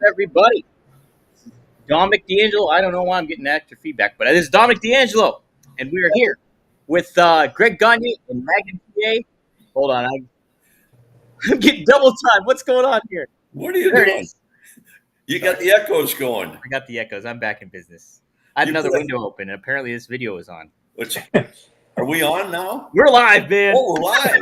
everybody? Dominic D'Angelo. I don't know why I'm getting extra feedback, but this is Dominic D'Angelo, and we are here with Greg Gagne and Magnum TA. Hold on, I'm getting double time. What's going on here? What are you There it doing? is. You got the echoes going. I got the echoes. I'm back in business. I had You another put- window open, and apparently this video is on. Are we on now? We're live, man. Oh, we're live.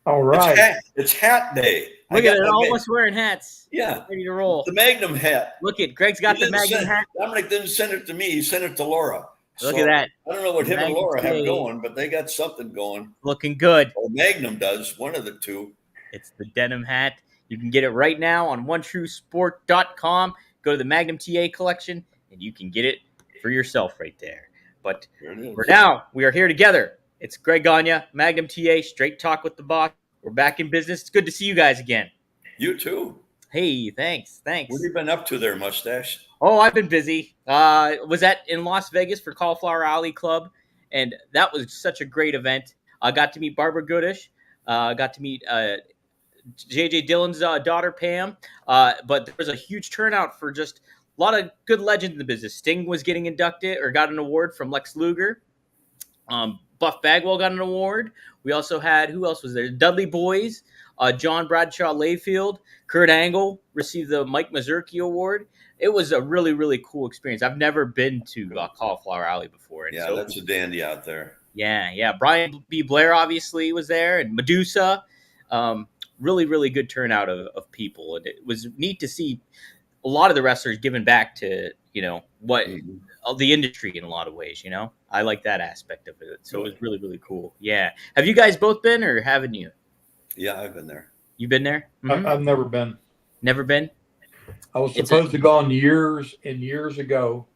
All right. It's hat day. Look at it, all of us wearing hats. Yeah. Ready to roll. The Magnum hat. Look at Greg's got He the didn't Magnum send- hat. Dominic didn't send it to me. He sent it to Laura. Look So, at that. I don't know what him and Magnum Laura have TA. going, but they got something going. Looking good. Or Magnum does, one of the two. It's the denim hat. You can get it right now on OneTrueSport.com. Go to the Magnum TA collection, and you can get it for yourself right there. But There it is. for now, we are here together. It's Greg Gagne, Magnum TA, Straight Talk with the Boss. We're back in business. It's good to see you guys again. You too. Hey, thanks. What have you been up to there, Mustache? Oh, I've been busy. Was in Las Vegas for Cauliflower Alley Club, and that was such a great event. I got to meet Barbara Goodish. Got to meet J.J. Dillon's daughter, Pam. But there was a huge turnout for just a lot of good legends in the business. Sting was getting inducted or got an award from Lex Luger. Buff Bagwell got an award. We also had, who else was there? Dudley Boys, John Bradshaw Layfield, Kurt Angle received the Mike Mazurki Award. It was a really, really cool experience. I've never been to Cauliflower Alley before. And Yeah, so, that's a dandy out there. Yeah. Brian B. Blair obviously was there, and Medusa. Really, really good turnout of people. And it was neat to see a lot of the wrestlers giving back to, what the industry in a lot of ways, I like that aspect of it. So it was really, really cool. Yeah. Have you guys both been or haven't you? Yeah, I've been there. You been there? Mm-hmm. I've never been. Never been? I was supposed to go on years and years ago,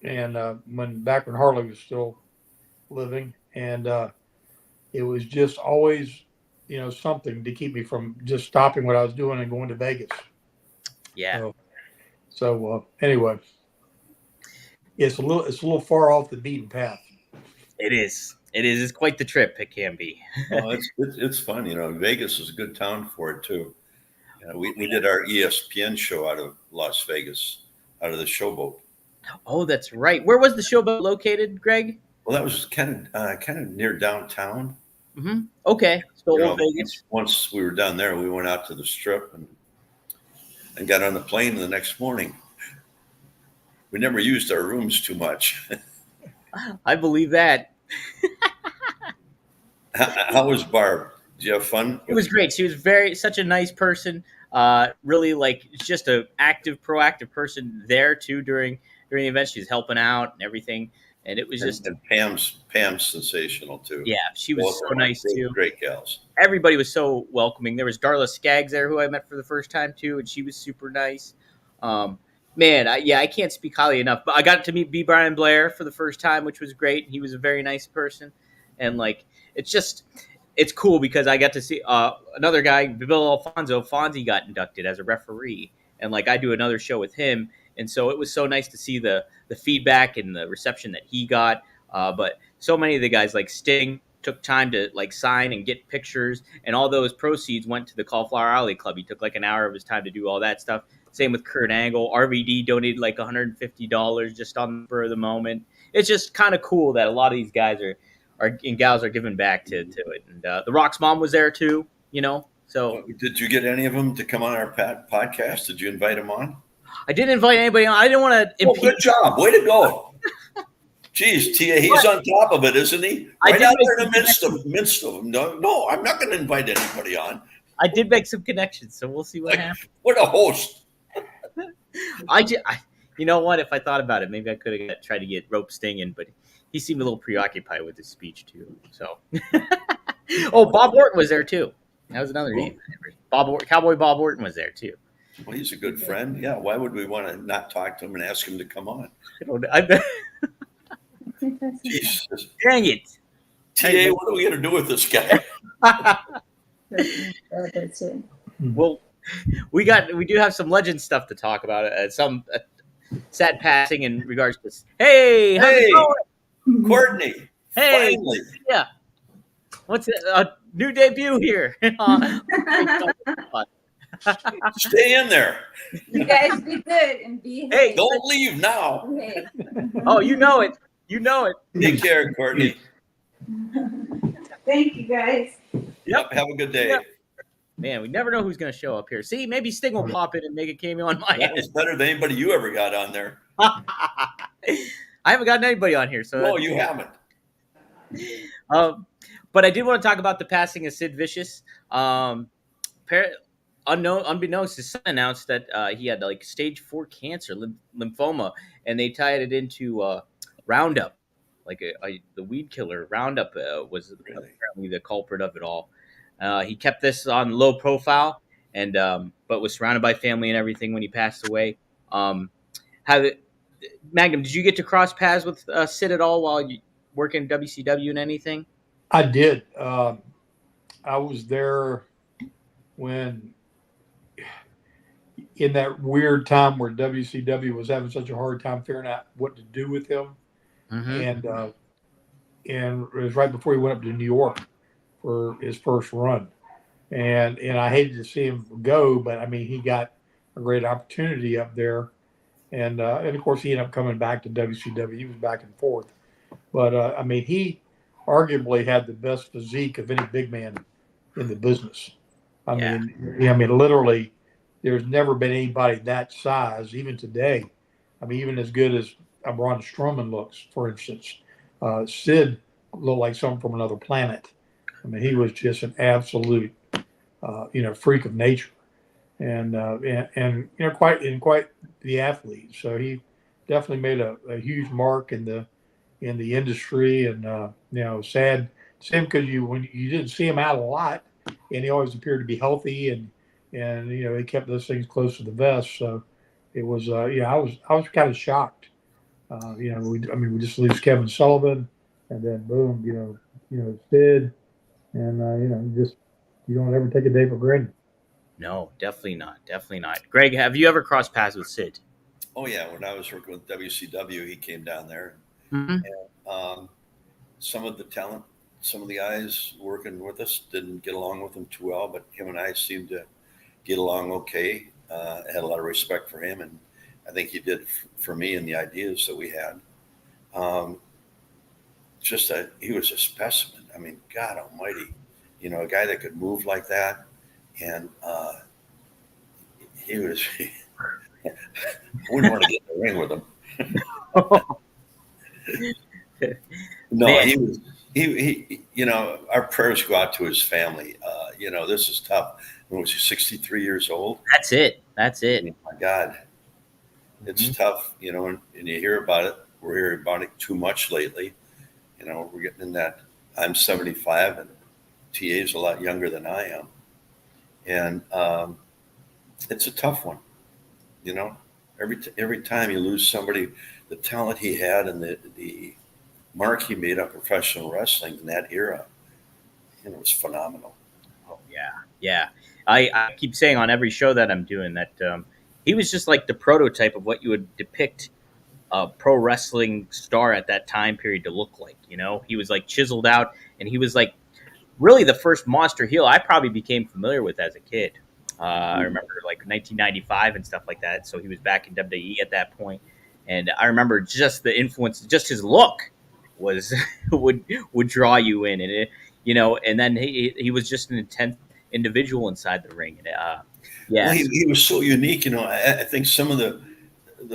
and back when Harley was still living, and it was just always, something to keep me from just stopping what I was doing and going to Vegas. Yeah. So anyway, it's a little far off the beaten path. It is. It's quite the trip. It can be. Well, it's fun. Vegas is a good town for it too. We did our ESPN show out of Las Vegas, out of the Showboat. Oh, that's right. Where was the showboat located, Greg? Well, that was kind of near downtown. Mm-hmm. Okay. So old Vegas. Once we were down there, we went out to the Strip and got on the plane the next morning. We never used our rooms too much. I believe that. How was Barb? Did you have fun? It was great. She was such a nice person. Really, just an active, proactive person there too during the event. She was helping out and everything, and it was just. And Pam's sensational too. Yeah, she was so nice too. Great gals. Everybody was so welcoming. There was Darla Skaggs there, who I met for the first time too, and she was super nice. Man, I can't speak highly enough. But I got to meet B. Brian Blair for the first time, which was great. He was a very nice person, and it's cool because I got to see another guy, Bill Alfonso. Fonzie got inducted as a referee, and I do another show with him, and so it was so nice to see the feedback and the reception that he got. But so many of the guys like Sting took time to sign and get pictures, and all those proceeds went to the Cauliflower Alley Club. He took an hour of his time to do all that stuff. Same with Kurt Angle. RVD donated $150 just on for the moment. It's just kind of cool that a lot of these guys and gals are giving back to it. And The Rock's mom was there too, So Did you get any of them to come on our podcast? Did you invite them on? I didn't invite anybody on. I didn't want to impede. Good job. Way to go. Jeez, Tia, he's on top of it, isn't he? Right out there in the midst of them. No, I'm not going to invite anybody on. I did make some connections, so we'll see what happens. What a host. You know what? If I thought about it, maybe I could have tried to get Rope Sting in, but he seemed a little preoccupied with his speech too. So, Bob Orton was there too. That was another name. Cowboy Bob Orton was there too. Well, he's a good friend. Yeah. Why would we want to not talk to him and ask him to come on? I don't know. Jesus. Dang it. TA, what are we going to do with this guy? That's it. Well, we do have some legend stuff to talk about. Some sad passing in regards to. Hey, how's it going? Courtney. Hey, finally. Yeah. What's it? A new debut here. Stay in there. You guys be good and behave. Hey, Don't leave now. Behave. Oh, you know it. You know it. Take care, Courtney. Thank you, guys. Yep. Have a good day. Yep. Man, we never know who's going to show up here. See, maybe Sting will pop in and make a cameo on my That was better than anybody you ever got on there. I haven't gotten anybody on here, so No, you haven't. But I did want to talk about the passing of Sid Vicious. Unbeknownst, his son announced that he had like stage 4 cancer, lymphoma, and they tied it into Roundup, like the weed killer. Roundup was apparently the culprit of it all. He kept this on low profile, and but was surrounded by family and everything when he passed away. Magnum, did you get to cross paths with Sid at all while you working WCW and anything? I did. I was there when, in that weird time where WCW was having such a hard time figuring out what to do with him, and it was right before he went up to New York for his first run, and I hated to see him go, but I mean he got a great opportunity up there, and of course he ended up coming back to WCW. He was back and forth, but I mean he arguably had the best physique of any big man in the business. I mean, literally, there's never been anybody that size, even today. I mean, even as good as Braun Strowman looks, for instance. Sid looked like someone from another planet. I mean, he was just an absolute, freak of nature, and quite the athlete. So he definitely made a huge mark in the industry, and sad because when you didn't see him out a lot, and he always appeared to be healthy, and he kept those things close to the vest. So it was I was kind of shocked. We just lose Kevin Sullivan, and then boom, Sid, and you don't ever take a day for granted. No, definitely not. Greg, have you ever crossed paths with Sid? Oh yeah, when I was working with WCW, he came down there. Mm-hmm. And, some of the talent, some of the guys working with us didn't get along with him too well, but him and I seemed to get along okay. I had a lot of respect for him, and I think he did for me and the ideas that we had. He was a specimen. I mean, God almighty, a guy that could move like that, and he was. I wouldn't want to get in the ring with him. No, man. He our prayers go out to his family. This is tough. When was he 63 years old? That's it. Oh my God. It's tough, and you hear about it. We're hearing about it too much lately. We're getting in that. I'm 75 and TA is a lot younger than I am. And it's a tough one. Every time you lose somebody, the talent he had and the mark he made on professional wrestling in that era, it was phenomenal. Oh yeah. I keep saying on every show that I'm doing that he was just like the prototype of what you would depict a pro wrestling star at that time period to look like. He was like chiseled out, and he was like really the first monster heel I probably became familiar with as a kid. I remember like 1995 and stuff like that. So he was back in WWE at that point, and I remember just the influence, just his look was would draw you in, and and then he was just an intense individual inside the ring. And well, he was so unique. I think some of the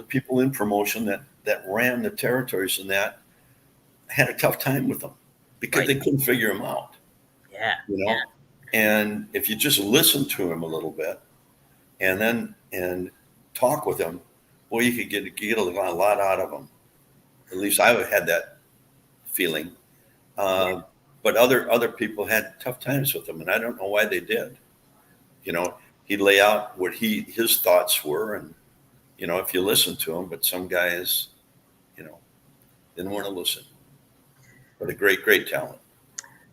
people in promotion that ran the territories and that had a tough time with him because they couldn't figure him out. Yeah. And if you just listen to him a little bit and talk with him, boy, you could get a lot out of him. At least I had that feeling. But other people had tough times with him, and I don't know why they did. He'd lay out what his thoughts were, and if you listen to him, but some guys, didn't want to listen. But a great talent.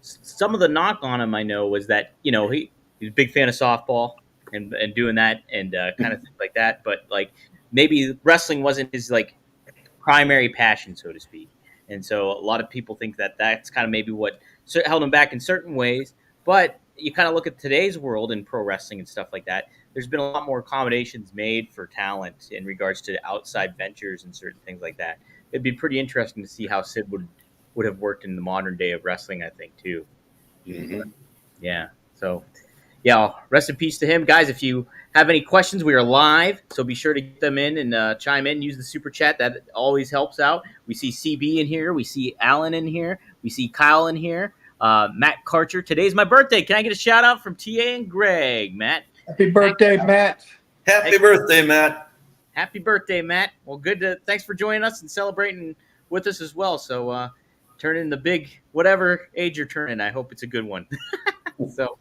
Some of the knock on him, I know, was that he's a big fan of softball and doing that and kind of things like that. But like maybe wrestling wasn't his like primary passion, so to speak. And so a lot of people think that that's kind of maybe what held him back in certain ways. But you kind of look at today's world in pro wrestling and stuff like that, there's been a lot more accommodations made for talent in regards to outside ventures and certain things like that. It'd be pretty interesting to see how Sid would have worked in the modern day of wrestling, I think, too. Mm-hmm. Yeah. So, yeah, rest in peace to him. Guys, if you have any questions, we are live, so be sure to get them in and chime in. Use the super chat. That always helps out. We see CB in here. We see Alan in here. We see Kyle in here. Matt Karcher. Today's my birthday. Can I get a shout out from TA and Greg? Matt. Happy birthday, Matt. Happy birthday, Matt. Happy birthday, Matt. Well, thanks for joining us and celebrating with us as well. So, turn in the big, whatever age you're turning. I hope it's a good one. So,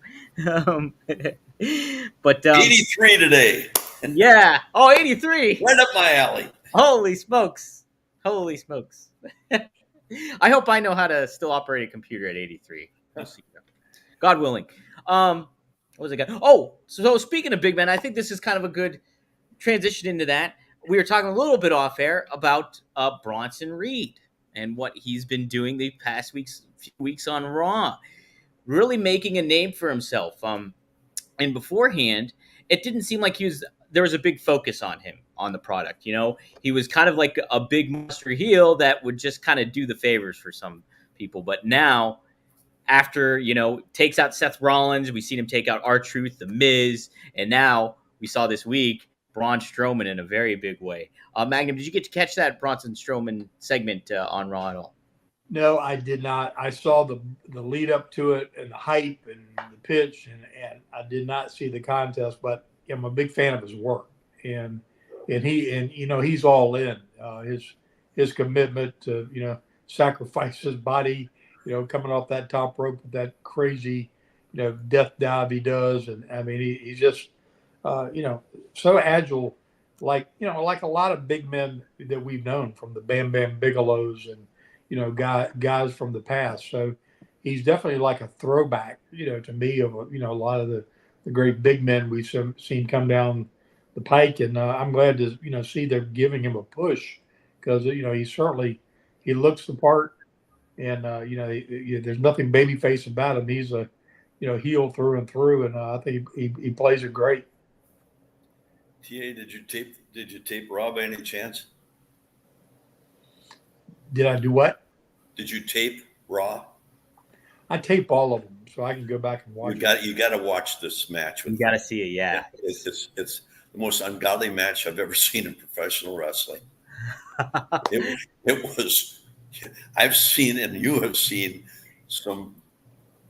but 83 today. Yeah. Oh, 83. Right up my alley. Holy smokes. Holy smokes. I hope I know how to still operate a computer at 83. We'll see. God willing. What was I got? Oh, so speaking of big men, I think this is kind of a good transition into that. We were talking a little bit off air about Bronson Reed and what he's been doing the past few weeks on Raw, really making a name for himself. And beforehand, it didn't seem like there was a big focus on him, on the product. You know, he was kind of like a big monster heel that would just kind of do the favors for some people. But now, after, takes out Seth Rollins, we've seen him take out R-Truth, The Miz, and now we saw this week Braun Strowman in a very big way. Magnum, did you get to catch that Bronson Strowman segment on Raw at all? No, I did not. I saw the lead up to it and the hype and the pitch, and I did not see the contest. But I'm a big fan of his work, and he's all in. His commitment to sacrifice his body, coming off that top rope with that crazy death dive he does, and I mean he's just so agile, like a lot of big men that we've known, from the Bam Bam Bigelows and guys from the past. So he's definitely like a throwback, to me, of a lot of the great big men we've seen come down the pike. And I'm glad to see they're giving him a push, because he looks the part, and there's nothing babyface about him. He's a heel through and through, and I think he plays it great. TA, did you tape Raw by any chance? Did I do what? Did you tape Raw? I tape all of them, so I can go back and watch. You got to watch this match. You got to see it, yeah. It's the most ungodly match I've ever seen in professional wrestling. It was. I've seen, and you have seen, some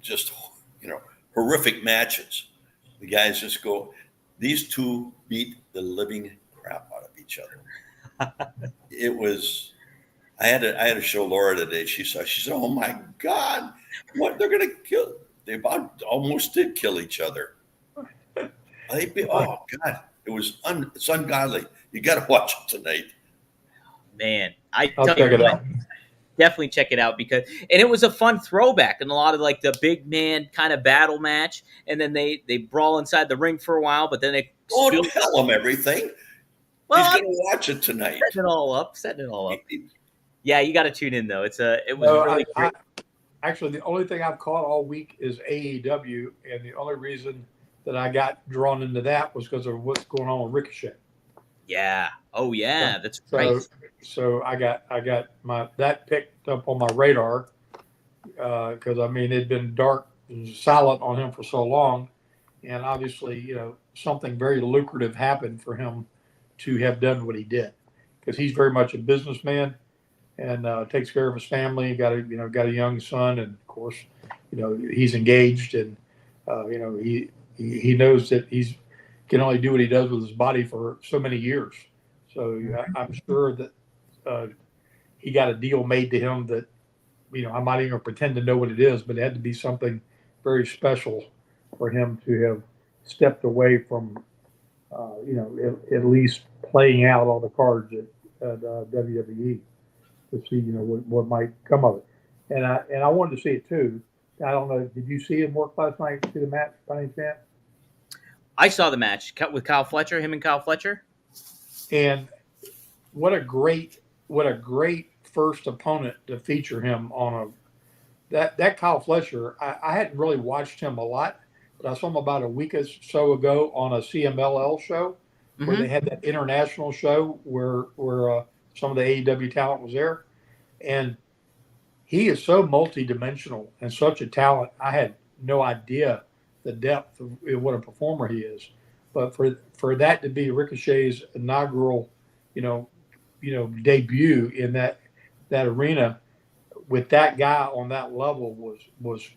just horrific matches. The guys just go. These two beat the living crap out of each other. It was. I had to show Laura today. She said, "Oh my God, what they're gonna kill? They about almost did kill each other." Oh God, it's ungodly. You got to watch it tonight. Man, I'll check it out. Definitely check it out, and it was a fun throwback, and a lot of like the big man kind of battle match, and then they brawl inside the ring for a while, but then they don't tell him everything. Well, he's gonna watch it tonight. Setting it all up. Yeah, you got to tune in though. It was really great. Actually, the only thing I've caught all week is AEW, and the only reason that I got drawn into that was because of what's going on with Ricochet. Yeah. Oh yeah, that's right. So I got that picked up on my radar, because it'd been dark and silent on him for so long, and obviously something very lucrative happened for him to have done what he did, because he's very much a businessman and takes care of his family. Got a young son, and of course he's engaged, and he knows that he's can only do what he does with his body for so many years. So I'm sure that he got a deal made to him that, I might even pretend to know what it is, but it had to be something very special for him to have stepped away from, at least playing out all the cards at WWE to see, what might come of it. And I wanted to see it too. I don't know. Did you see him work last night? See the match by any chance? I saw the match with Kyle Fletcher, him and Kyle Fletcher. And what a great first opponent to feature him on that Kyle Fletcher. I hadn't really watched him a lot, but I saw him about a week or so ago on a CMLL show where Mm-hmm. they had that international show where some of the AEW talent was there, and he is so multidimensional and such a talent. I had no idea the depth of what a performer he is. But for that to be Ricochet's inaugural, you know, debut in that arena with that guy on that level was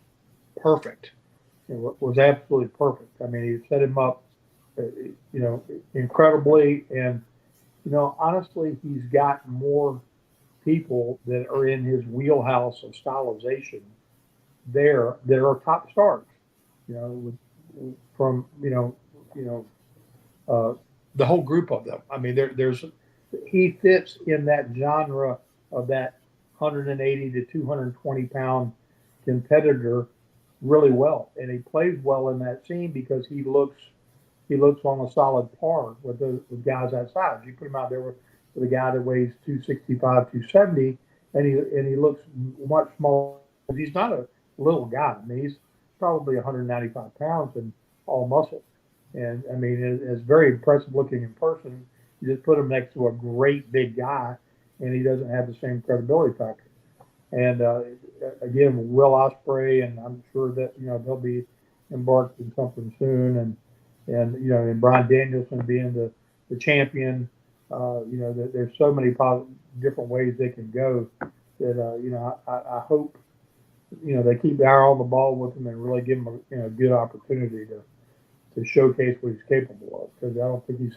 perfect. It was absolutely perfect. I mean, he set him up, incredibly, and honestly, he's got more people that are in his wheelhouse of stylization there that are top stars. From the whole group of them. I mean, he fits in that genre of that 180 to 220 pound competitor really well, and he plays well in that scene because he looks on a solid par with with guys that size. You put him out there with a guy that weighs 265, 270, and he looks much smaller. He's not a little guy. I mean, he's probably 195 pounds and all muscle. And I mean, it's very impressive looking in person. You just put him next to a great big guy, and he doesn't have the same credibility factor. And again, Will Ospreay, and I'm sure that they'll be embarked in something soon. And Bryan Danielson being the champion. There's so many different ways they can go that I hope they keep their eye on the ball with him and really give him a good opportunity to showcase what he's capable of, because I don't think he's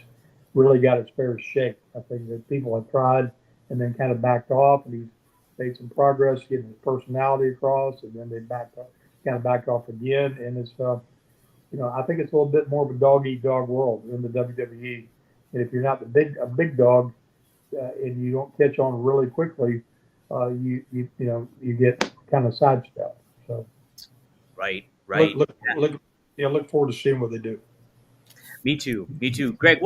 really got his fair shake. I think that people have tried and then kind of backed off, and he's made some progress getting his personality across, and then they kind of backed off again. And it's I think it's a little bit more of a dog eat dog world in the WWE. And if you're not a big dog, and you don't catch on really quickly, you get kind of sidestepped. So Right. Look forward to seeing what they do. Me too. Greg,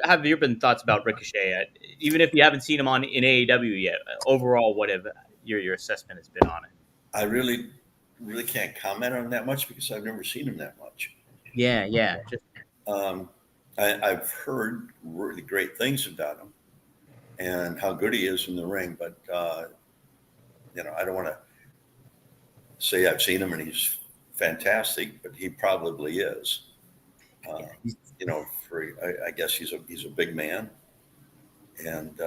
have your been thoughts about Ricochet? Even if you haven't seen him in AEW yet, overall, what have your assessment has been on it? I really can't comment on that much because I've never seen him that much. Yeah. I've heard really great things about him and how good he is in the ring, but I don't want to say I've seen him and he's fantastic, but he probably is. I guess he's a big man, and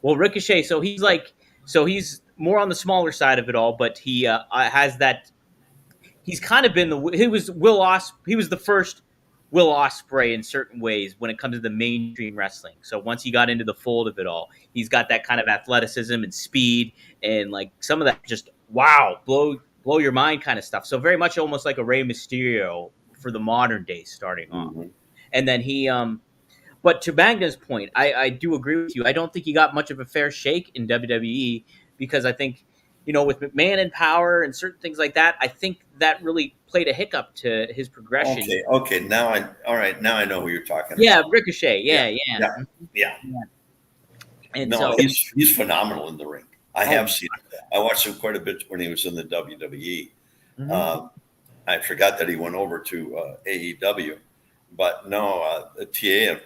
well, Ricochet. So he's more on the smaller side of it all, but he has that. He's kind of been he was the first Will Ospreay in certain ways when it comes to the mainstream wrestling. So once he got into the fold of it all, he's got that kind of athleticism and speed and like some of that just blow your mind kind of stuff. So very much almost like a Rey Mysterio for the modern day starting off. Mm-hmm. And then he but to Magnum's point, I do agree with you. I don't think he got much of a fair shake in WWE because I think with McMahon in power and certain things like that, I think that really played a hiccup to his progression. Okay. Now I know who you're talking about. Yeah, Ricochet. Yeah. And no, he's phenomenal in the ring. I have seen him. I watched him quite a bit when he was in the WWE. Mm-hmm. I forgot that he went over to AEW, but no, the TA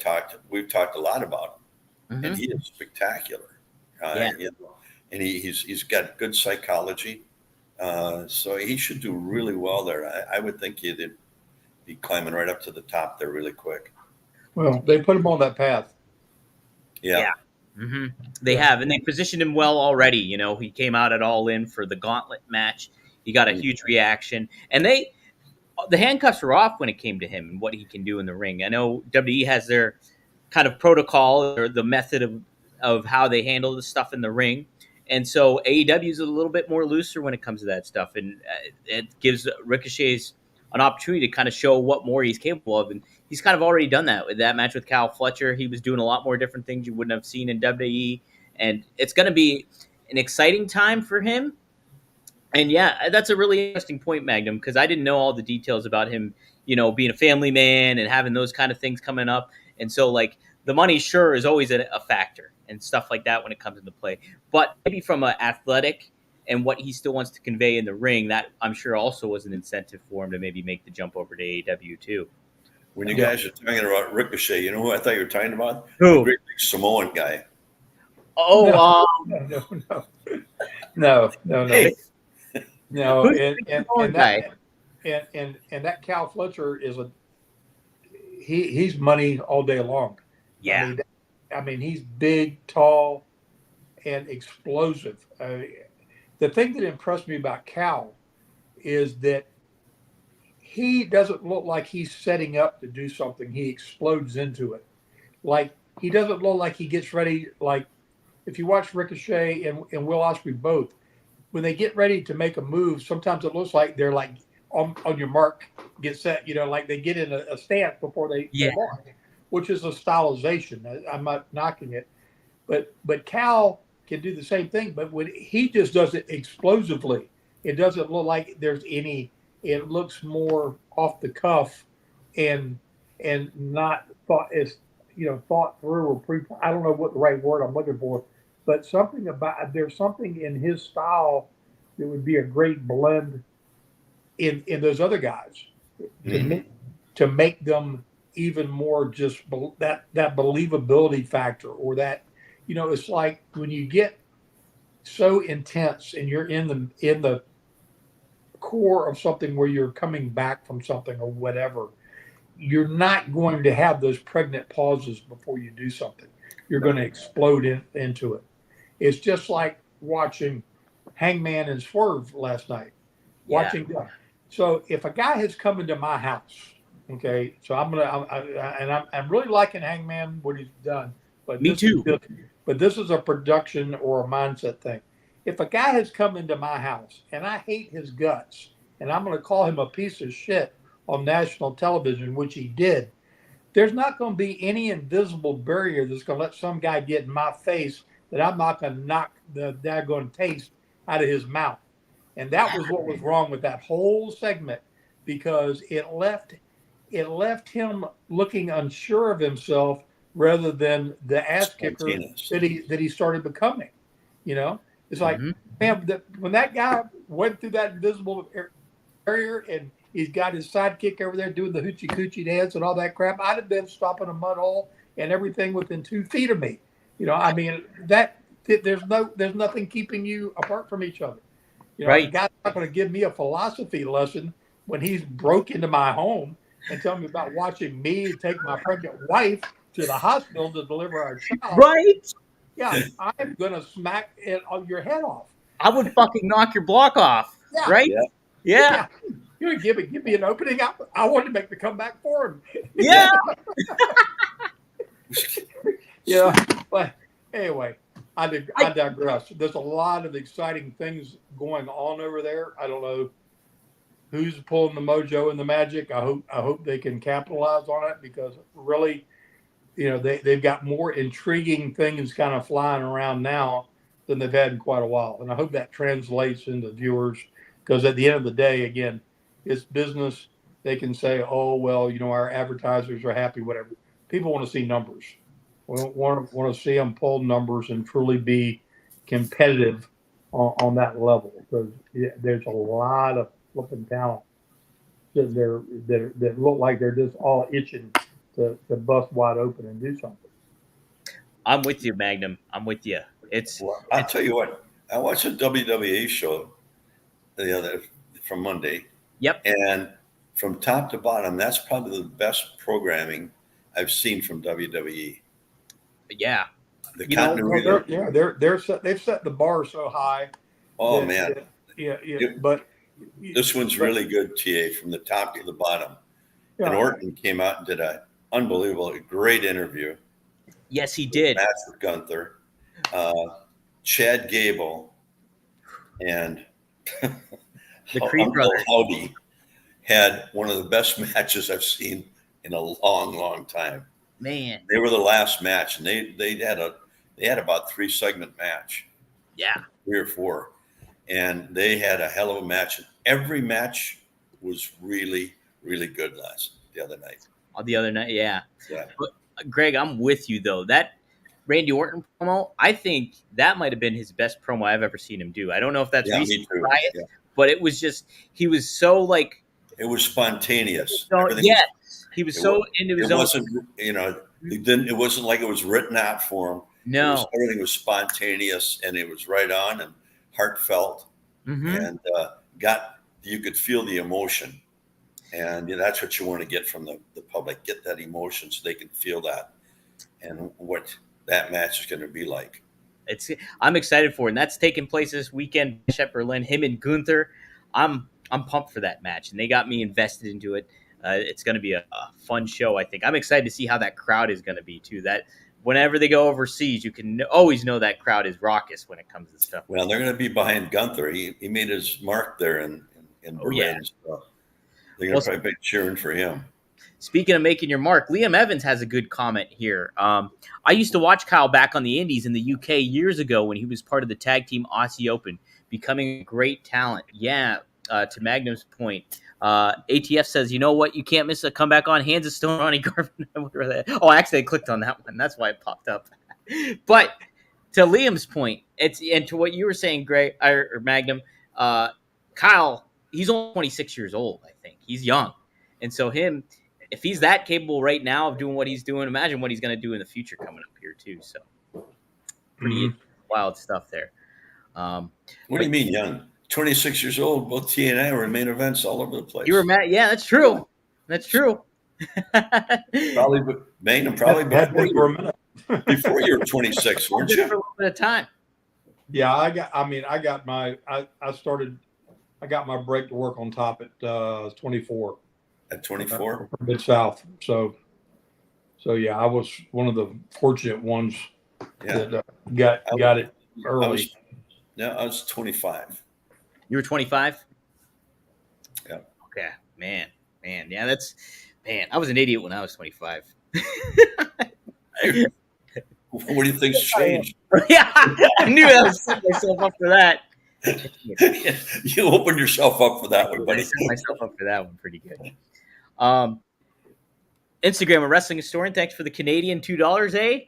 we've talked a lot about him, mm-hmm. and he is spectacular. And he's got good psychology, so he should do really well there. I would think he'd be climbing right up to the top there really quick. Well, they put him on that path. Yeah. Mm-hmm. They have, and they positioned him well already. He came out at All In for the Gauntlet match. He got a huge reaction, and the handcuffs were off when it came to him and what he can do in the ring. I know WWE has their kind of protocol or the method of how they handle the stuff in the ring. And so AEW is a little bit more looser when it comes to that stuff. And it gives Ricochet's an opportunity to kind of show what more he's capable of. And he's kind of already done that with that match with Cal Fletcher. He was doing a lot more different things you wouldn't have seen in WWE. And it's going to be an exciting time for him. And yeah, that's a really interesting point, Magnum, because I didn't know all the details about him, being a family man and having those kind of things coming up. And so like the money is always a factor and stuff like that when it comes into play. But maybe from an athletic and what he still wants to convey in the ring, that I'm sure also was an incentive for him to maybe make the jump over to AEW too. When you guys are talking about Ricochet, you know who I thought you were talking about? Who? The great big Samoan guy. Oh, No. Hey, No, who's the Samoan guy? and that Cal Fletcher is he's money all day long. Yeah. I mean he's big, tall, and explosive. The thing that impressed me about Cal is that he doesn't look like he's setting up to do something. He explodes into it. Like he doesn't look like he gets ready. Like if you watch Ricochet and Will Ospreay both, when they get ready to make a move, sometimes it looks like they're like on your mark, get set. Like they get in a stance before they launch, which is a stylization. I'm not knocking it, but Cal can do the same thing. But when he just does it explosively, it doesn't look like there's any. It looks more off the cuff, and not thought thought through or pre. I don't know what the right word I'm looking for, but there's something in his style that would be a great blend in those other guys to make them even more just that believability factor, or that it's like when you get so intense and you're in the core of something where you're coming back from something or whatever, you're not going to have those pregnant pauses before you do something. You're going to explode into it. It's just like watching Hangman and Swerve last night. So if a guy has come into my house, okay, so I'm really liking Hangman, what he's done. But Me too. But this is a production or a mindset thing. If a guy has come into my house and I hate his guts, and I'm going to call him a piece of shit on national television, which he did, there's not going to be any invisible barrier that's going to let some guy get in my face that I'm not going to knock the daggone taste out of his mouth. And that was what was wrong with that whole segment, because it left him looking unsure of himself rather than the ass kicker that he started becoming. It's like, man, when that guy went through that invisible barrier and he's got his sidekick over there doing the hoochie coochie dance and all that crap, I'd have been stopping a mud hole and everything within 2 feet of me. I mean, there's nothing keeping you apart from each other. The guy's not going to give me a philosophy lesson when he's broke into my home and tell me about watching me take my pregnant wife to the hospital to deliver our child. Right? Yeah, I'm going to smack it on your head off. I would fucking knock your block off. Yeah. Right? Yeah. You give me an opening. I want to make the comeback for him. Yeah. But anyway, I digress. There's a lot of exciting things going on over there. I don't know who's pulling the mojo and the magic. I hope they can capitalize on it, because really, they've got more intriguing things kind of flying around now than they've had in quite a while. And I hope that translates into viewers, because at the end of the day, again, it's business. They can say, oh, well, our advertisers are happy, whatever. People want to see numbers. We want to see them pull numbers and truly be competitive on that level, because there's a lot of flipping talent that look like they're just all itching to bust wide open and do something. I'm with you, Magnum. I'm with you. I'll tell you what. I watched a WWE show from Monday. Yep. And from top to bottom, that's probably the best programming I've seen from WWE. Yeah. The continuity. They've set the bar so high. Oh, man. But this one's really good, TA, from the top to the bottom. Yeah. And Orton came out and did an unbelievable, great interview. Yes, he did. Match with Gunther, Chad Gable, and the Creed brothers. Howdy had one of the best matches I've seen in a long, long time. Man, they were the last match, and they had about 3-segment match. Yeah, 3 or 4, and they had a hell of a match. And every match was really, really good the other night. Yeah. But, Greg, I'm with you though. That Randy Orton promo, I think that might have been his best promo I've ever seen him do. I don't know if that's Yeah, me recent too. bias, Yeah. but it was just he was so like It was spontaneous. so, Everything yes, was, he was it, so was, into his it own. wasn't, it wasn't like it was written out for him. No, Everything was spontaneous, and it was right on and heartfelt, and you could feel the emotion. And that's what you want to get from the public. Get that emotion so they can feel that and what that match is going to be like. I'm excited for it, and that's taking place this weekend at Berlin. Him and Gunther, I'm pumped for that match, and they got me invested into it. It's going to be a fun show, I think. I'm excited to see how that crowd is going to be too. That whenever they go overseas, you can always know that crowd is raucous when it comes to stuff. Well, they're going to be behind Gunther. He made his mark there in Berlin. Yeah. So they're going to probably be cheering for him. Speaking of making your mark, Liam Evans has a good comment here. I used to watch Kyle back on the Indies in the UK years ago when he was part of the tag team Aussie Open, becoming a great talent. Yeah, to Magnum's point. ATF says, you know what? You can't miss a comeback on Hands of Stone, Ronnie Garvin. Oh, actually, I clicked on that one. That's why it popped up. But to Liam's point, and to what you were saying, Greg or Magnum, Kyle, he's only 26 years old, I think. He's young. And so if he's that capable right now of doing what he's doing, imagine what he's going to do in the future coming up here too. So pretty wild stuff there. What do you mean young? 26 years old. Both T and I were in main events all over the place. You were mad. Yeah, that's true. That's true. Probably Magnum. Probably before you were 26, weren't you? For a little bit of time. Yeah, I got my break to work on top at 24. At 24? Mid-South. So yeah, I was one of the fortunate ones that got it early. I was 25. You were 25? Yeah. Okay. Man. Yeah, I was an idiot when I was 25. What do you think's changed? Yeah, I knew I was setting myself up for that. You opened yourself up for that one, buddy. I set myself up for that one pretty good. Instagram, a wrestling historian. Thanks for the Canadian $2, eh?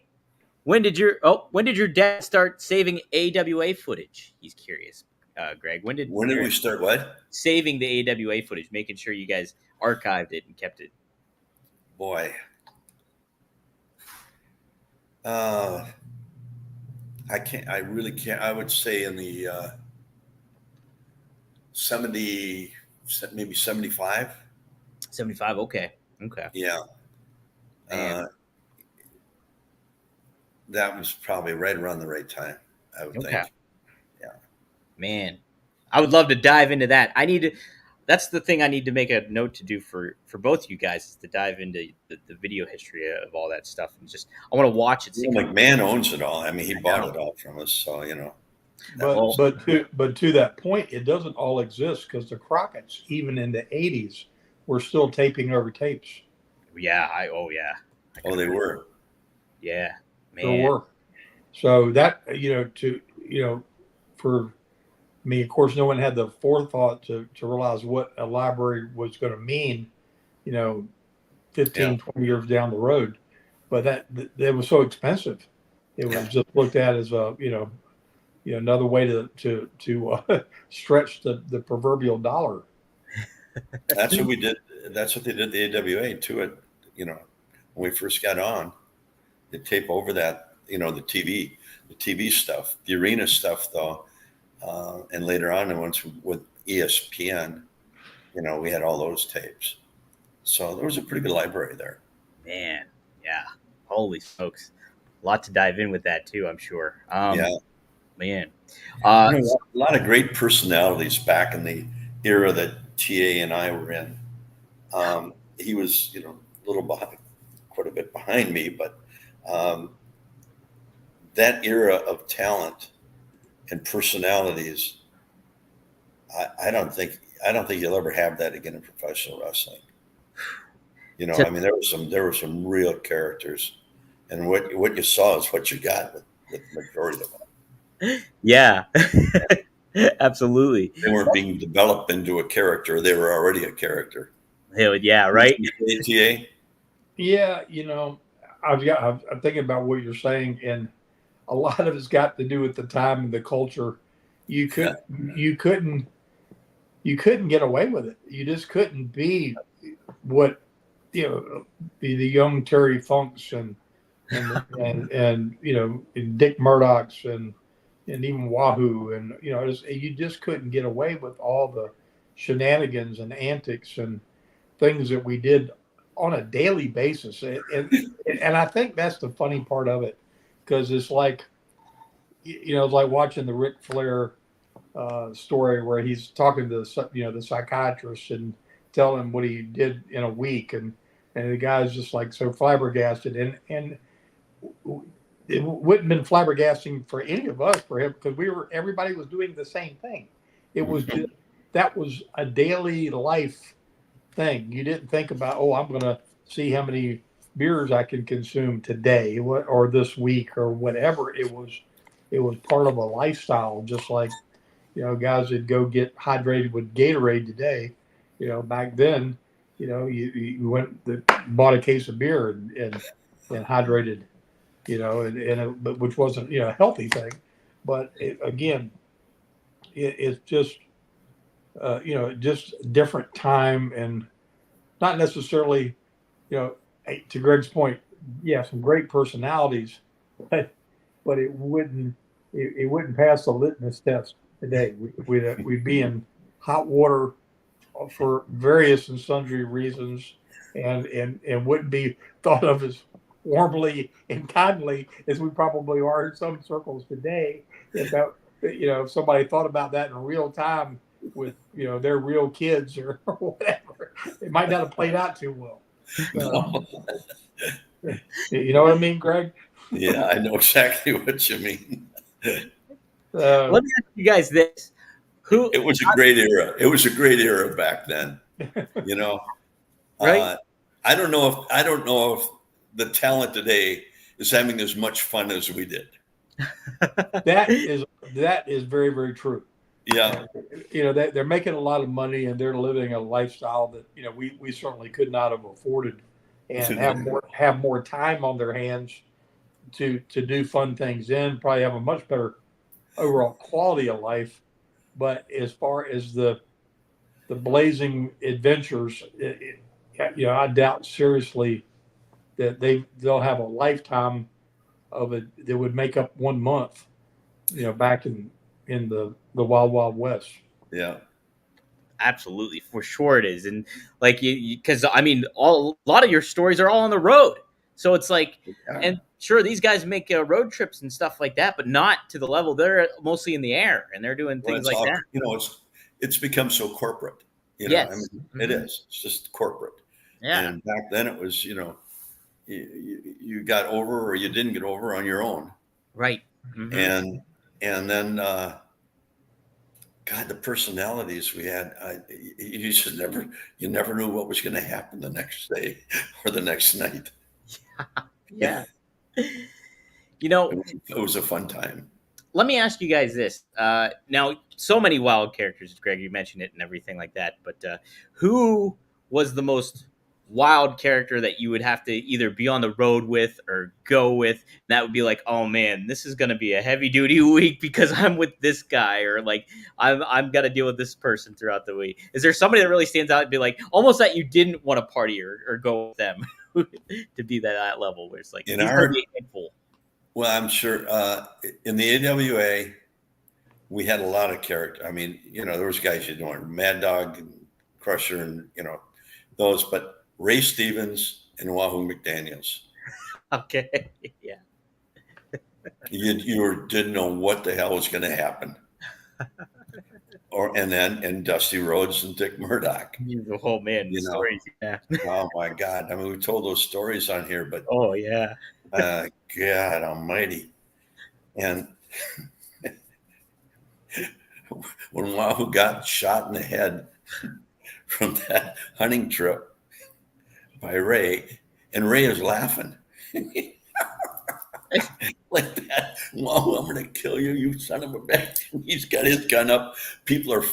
When did your dad start saving AWA footage? He's curious, Greg. When did we start what? Saving the AWA footage, making sure you guys archived it and kept it. Boy. I really can't. I would say in the 70, maybe 75. 75, okay. Yeah. That was probably right around the right time, I would think. Yeah. Man, I would love to dive into that. That's the thing I need to make a note to do for both you guys, is to dive into the video history of all that stuff. And I want to watch it. McMahon owns it all. I mean, he bought it all from us. So, But to that point, it doesn't all exist, because the Crockett's, even in the 80s, were still taping over tapes. Yeah. They were. Yeah, man. There were. So that, for me, of course, no one had the forethought to realize what a library was going to mean, 15, 20 years down the road. But that was so expensive. It was just looked at as another way to stretch the proverbial dollar. That's what we did. That's what they did the AWA to it. When we first got on, they tape over that, the TV stuff, the arena stuff though. And later on, once with ESPN, we had all those tapes. So there was a pretty good library there. Man, yeah. Holy smokes. A lot to dive in with that too, I'm sure. Man. A lot of great personalities back in the era that TA and I were in. He was, a little behind, quite a bit behind me, but that era of talent and personalities, I don't think you'll ever have that again in professional wrestling. I mean, there were some real characters, and what you saw is what you got with the majority of them. Yeah, absolutely. They weren't being developed into a character; they were already a character. Hell yeah, right? ATA. Yeah, I'm thinking about what you're saying, and a lot of it's got to do with the time and the culture. You could you couldn't you couldn't get away with it. You just couldn't be what be the young Terry Funks and and Dick Murdochs and even Wahoo and you just couldn't get away with all the shenanigans and antics and things that we did on a daily basis. And I think that's the funny part of it, because it's like it's like watching the Ric Flair story where he's talking to the psychiatrist and telling him what he did in a week, and the guy's just like so flabbergasted, and it wouldn't have been flabbergasting for any of us for him, because everybody was doing the same thing. It was just, that was a daily life thing. You didn't think about, oh, I'm going to see how many beers I can consume today or this week or whatever. It was part of a lifestyle, just like guys that go get hydrated with Gatorade today. Back then, you bought a case of beer and hydrated, but which wasn't a healthy thing. But it's just just different time, and not necessarily to Greg's point, some great personalities, but it wouldn't pass the litmus test today. We'd be in hot water for various and sundry reasons, and wouldn't be thought of as warmly and kindly as we probably are in some circles today. If somebody thought about that in real time with their real kids or whatever, it might not have played out too well. You know what I mean, Greg? Yeah, I know exactly what you mean. Let me ask you guys this: It was a great era. It was a great era back then. Right? I don't know if the talent today is having as much fun as we did. That is very, very true. Yeah. They're making a lot of money and they're living a lifestyle that we certainly could not have afforded, and have more time on their hands to do fun things in, probably have a much better overall quality of life. But as far as the blazing adventures, I doubt seriously that they'll have a lifetime of it that would make up 1 month, back in the Wild Wild West. Yeah. Absolutely, for sure it is. And like because I mean, a lot of your stories are all on the road, so it's like, and sure, these guys make road trips and stuff like that, but not to the level. They're mostly in the air and they're doing things like that. It's become so corporate. Yes. I mean, it is. It's just corporate. Yeah. And back then it was, you got over or you didn't get over on your own. Right. Mm-hmm. And then, God, the personalities we had, you never knew what was going to happen the next day or the next night. Yeah. It was a fun time. Let me ask you guys this. Now, so many wild characters, Greg, you mentioned it and everything like that, but who was the most wild character that you would have to either be on the road with or go with? That would be like, oh man, this is going to be a heavy duty week because I'm with this guy, or like I'm got to deal with this person throughout the week. Is there somebody that really stands out and be like almost that you didn't want to party or go with them to be that level where it's like he's going to be a handful? Well, I'm sure in the AWA we had a lot of character. I mean, there was guys Mad Dog and Crusher and those, but Ray Stevens and Wahoo McDaniels. Okay. Yeah. You didn't know what the hell was going to happen. And Dusty Rhodes and Dick Murdoch. Oh man, stories. Yeah. Oh my God. I mean, we told those stories on here, but oh yeah. God almighty. And when Wahoo got shot in the head from that hunting trip by Ray, and Ray is laughing like that. Wahoo, I'm going to kill you, you son of a bitch. He's got his gun up. People are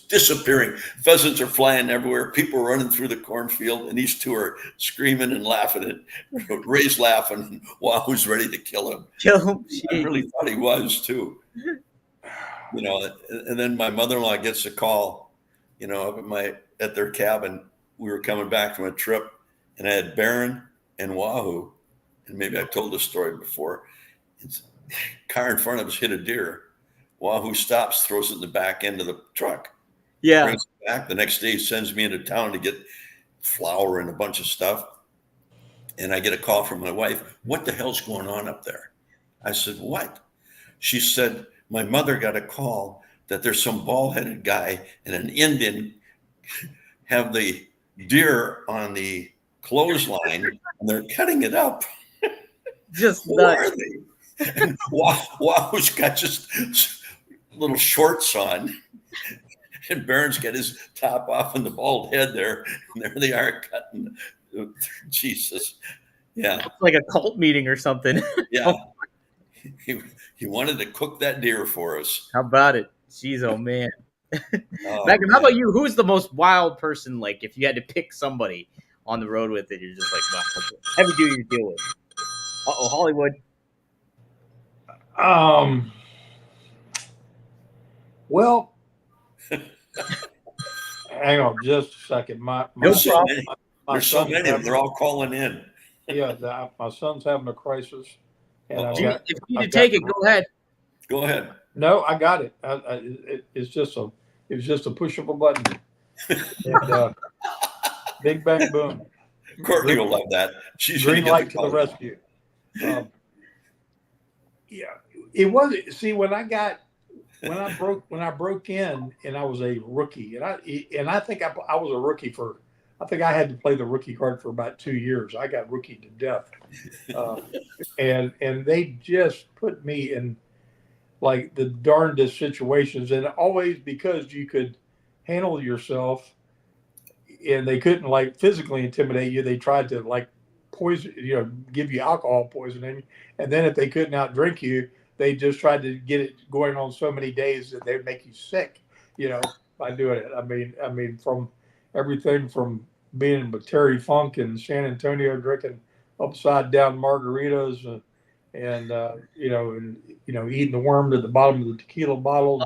disappearing. Pheasants are flying everywhere. People are running through the cornfield, and these two are screaming and laughing. And Ray's laughing. And Wahoo's ready to kill him. Kill him. I really thought he was too. And then my mother-in-law gets a call, up at their cabin. We were coming back from a trip, and I had Baron and Wahoo, and maybe I've told this story before. It's car in front of us hit a deer. Wahoo stops, throws it in the back end of the truck. Yeah. Brings it back. The next day, he sends me into town to get flour and a bunch of stuff. And I get a call from my wife. What the hell's going on up there? I said, what? She said, my mother got a call that there's some bald-headed guy and an Indian have the deer on the clothesline, and they're cutting it up. Just Who are they? And Wahoo's got just little shorts on, and Baron's got his top off and the bald head there, and there they are cutting. Jesus. Yeah. It's like a cult meeting or something. Yeah. He wanted to cook that deer for us. How about it? Jeez, oh man. Oh, Magnum, how about you? Who's the most wild person? Like, if you had to pick somebody on the road with it, you're just like, wow, heavy duty to deal with. Hollywood. Well, hang on just a second. There's so many. There's so many. They're all calling in. Yeah, my son's having a crisis. And if you need to take it, go ahead. Go ahead. No, I got it. It's just a push of a button. And, big bang boom. Courtney will love that. She's green light to the rescue. Yeah, it was. See, when I broke in, and I was a rookie, and I think I was a rookie for. I think I had to play the rookie card for about 2 years. I got rookie to death, and they just put me in like the darndest situations, and always because you could handle yourself, and they couldn't like physically intimidate you. They tried to like poison, give you alcohol poisoning, and then if they couldn't outdrink you, they just tried to get it going on so many days that they'd make you sick, by doing it. I mean, from everything from being with Terry Funk in San Antonio drinking upside down margaritas and eating the worm at the bottom of the tequila bottles,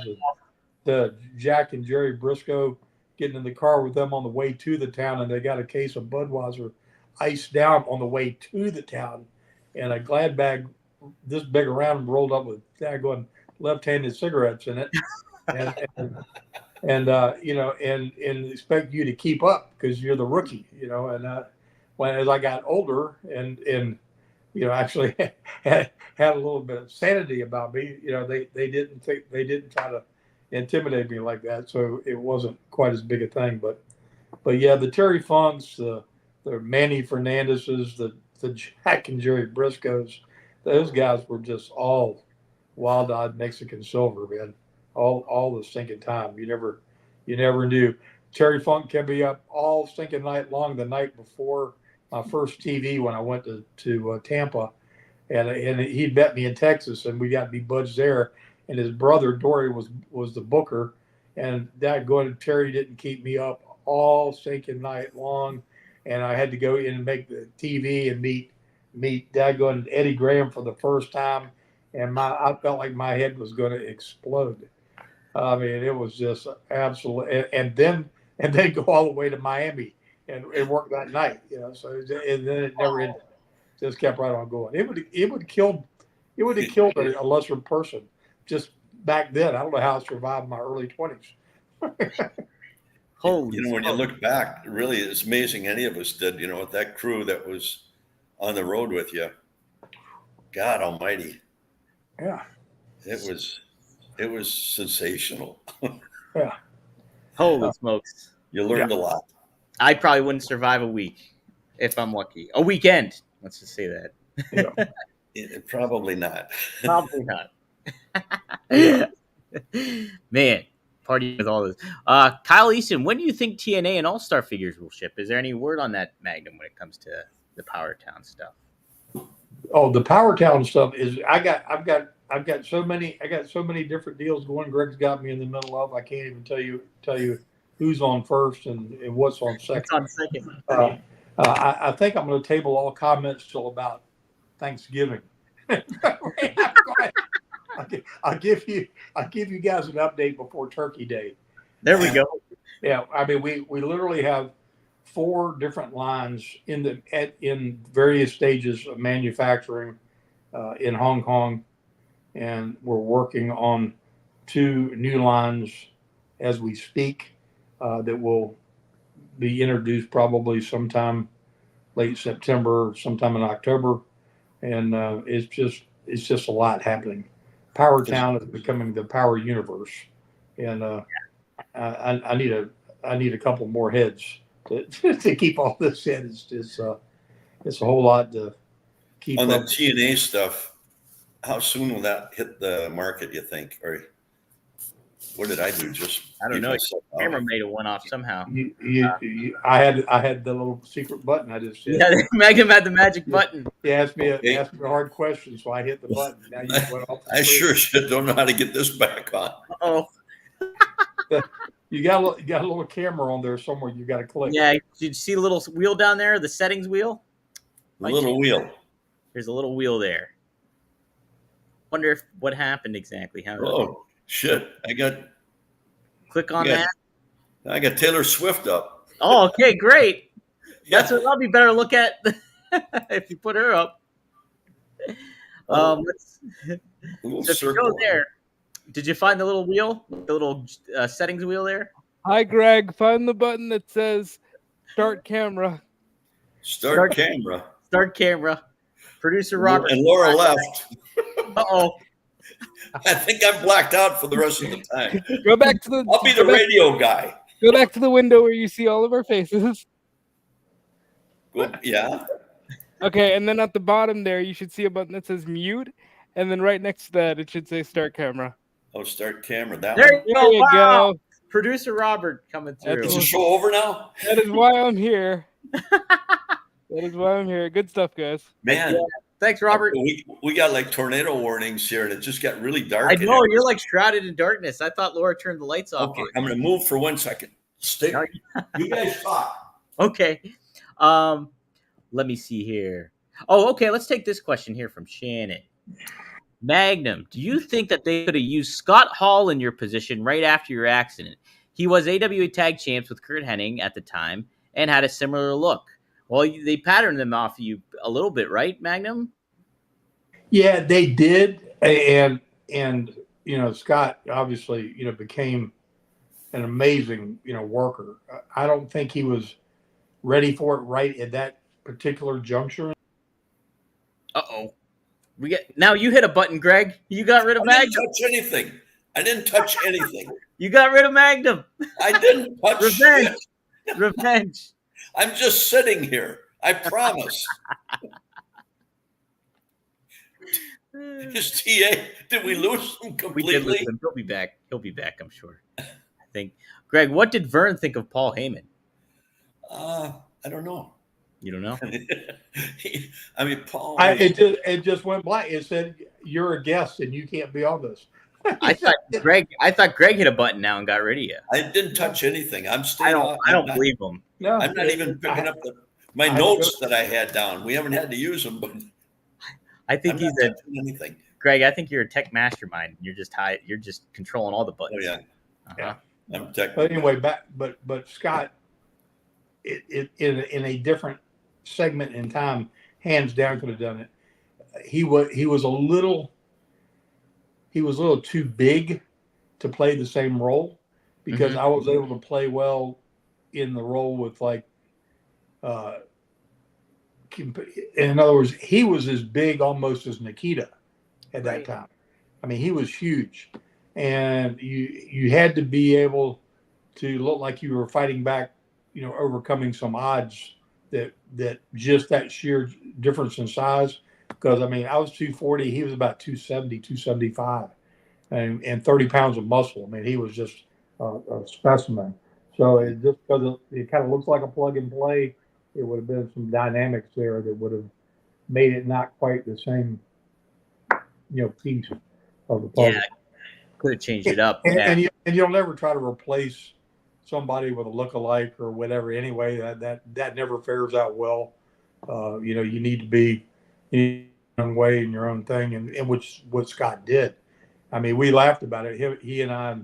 the Jack and Jerry Briscoe getting in the car with them on the way to the town, and they got a case of Budweiser iced down on the way to the town, and a Glad bag this big around rolled up with daggone left-handed cigarettes in it, and expect you to keep up because you're the rookie, and as I got older and actually had a little bit of sanity about me, they didn't try to intimidate me like that, so it wasn't quite as big a thing. But yeah, the Terry Funks, the Manny Fernandezes, the Jack and Jerry Briscoes, those guys were just all wild-eyed Mexican silver, man. All the stinking time. You never knew. Terry Funk kept me up all stinking night long the night before my first TV when I went to Tampa, and he met me in Texas, and we got to be buds there. And his brother Dory was the booker, and Terry didn't keep me up all stinking night long, and I had to go in and make the TV and meet Eddie Graham for the first time, and I felt like my head was going to explode. I mean, it was just absolute, and then go all the way to Miami and work that night, So and then it never ended. Just kept right on going. It would have killed a lesser person just back then. I don't know how I survived my early 20s. Holy when you look back, really, it's amazing any of us did. With that crew that was on the road with you. God Almighty. Yeah. It was sensational. Yeah. Holy smokes. You learned a lot. I probably wouldn't survive a week if I'm lucky. A weekend. Let's just say that. Yeah. Probably not. Probably not. Man, party with all this. Kyle Easton, when do you think TNA and All-Star figures will ship? Is there any word on that, Magnum, when it comes to the Power Town stuff? Oh, the Power Town stuff is I I've got so many different deals going. Greg's got me in the middle of. I can't even tell you who's on first and what's on What's second. on second? I think I'm going to table all comments till about Thanksgiving. I'll give you guys an update before Turkey Day. There we go. Yeah, I mean we literally have 4 different lines in various stages of manufacturing in Hong Kong, and we're working on 2 new lines as we speak that will be introduced probably sometime late September, sometime in October, and it's just a lot happening. Power Town is becoming the Power Universe, and I need a couple more heads to keep all this in. It's a whole lot to keep on up. the TNA stuff. How soon will that hit the market, you think? Or what did I do? Just I don't know. Camera made a one off somehow. I had the little secret button. I just said. Yeah, Magnum had the magic button. He asked me a hard question, so I hit the button. Now you went off. I sure shit don't know how to get this back on. Oh, you got a little camera on there somewhere. You got to click. yeah. Did you see the little wheel down there? The settings wheel. The little wheel. There's a little wheel there. Wonder what happened exactly. Oh shit! Click on that. I got Taylor Swift up. Oh, okay, great. That's what I'll be better to look at if you put her up. So if you go there, did you find the little wheel, the little settings wheel there? Hi, Greg. Find the button that says "Start Camera." Start camera. Start camera. Producer Robert and Laura left. Uh-oh. I think I'm blacked out for the rest of the time. Go back to the. I'll be the radio guy. Go back to the window where you see all of our faces. Yeah. Okay, and then at the bottom there, you should see a button that says "Mute," and then right next to that, it should say "Start Camera." Oh, start camera. That There one. you go. Producer Robert coming through. Is the show over now? That is why I'm here. That is why I'm here. Good stuff, guys. Man. Yeah. Thanks, Robert. We got like tornado warnings here, and it just got really dark. I know, you're like shrouded in darkness. I thought Laura turned the lights off. Okay, I'm going to move for 1 second. Stay. You guys talk. Okay. Let me see here. Oh, okay. Let's take this question here from Shannon. Magnum, do you think that they could have used Scott Hall in your position right after your accident? He was AWA Tag Champs with Kurt Hennig at the time and had a similar look. Well, they patterned them off you a little bit, right, Magnum? Yeah, they did, and Scott obviously became an amazing worker. I don't think he was ready for it right at that particular juncture. Uh-oh. Now you hit a button, Greg. You got rid of Magnum. I didn't touch anything. You got rid of Magnum. I didn't touch Revenge. shit. Revenge. I'm just sitting here. I promise. His TA, did we lose him completely? We did lose him. He'll be back. I'm sure. I think. Greg, what did Vern think of Paul Heyman? I don't know. You don't know? I mean, Paul. It just went black. It said, "You're a guest and you can't be on this." I thought Greg hit a button now and got rid of you. I didn't touch anything. I'm staying. I don't believe him. No, I'm not even picking up my notes that I had down. We haven't had to use them, but I think he's anything. Greg, I think you're a tech mastermind. You're just high. You're just controlling all the buttons. Oh yeah. Uh-huh. Yeah. I'm tech. But anyway, but Scott, in a different segment in time, hands down could have done it. He was a little too big to play the same role, because I was able to play well in the role with in other words, he was as big almost as Nikita at that time. I mean, he was huge, and you had to be able to look like you were fighting back, overcoming some odds that just that sheer difference in size. Because I mean, I was 240, he was about 270, 275, and 30 pounds of muscle. I mean, he was just a specimen. So it just because it kind of looks like a plug and play, it would have been some dynamics there that would have made it not quite the same, piece. of the party. Yeah, could have changed it up. And, Yeah. and you'll never try to replace somebody with a look-alike or whatever. Anyway, that never fares out well. You need to be in your own way and your own thing, and which what Scott did. I mean, we laughed about it. He and I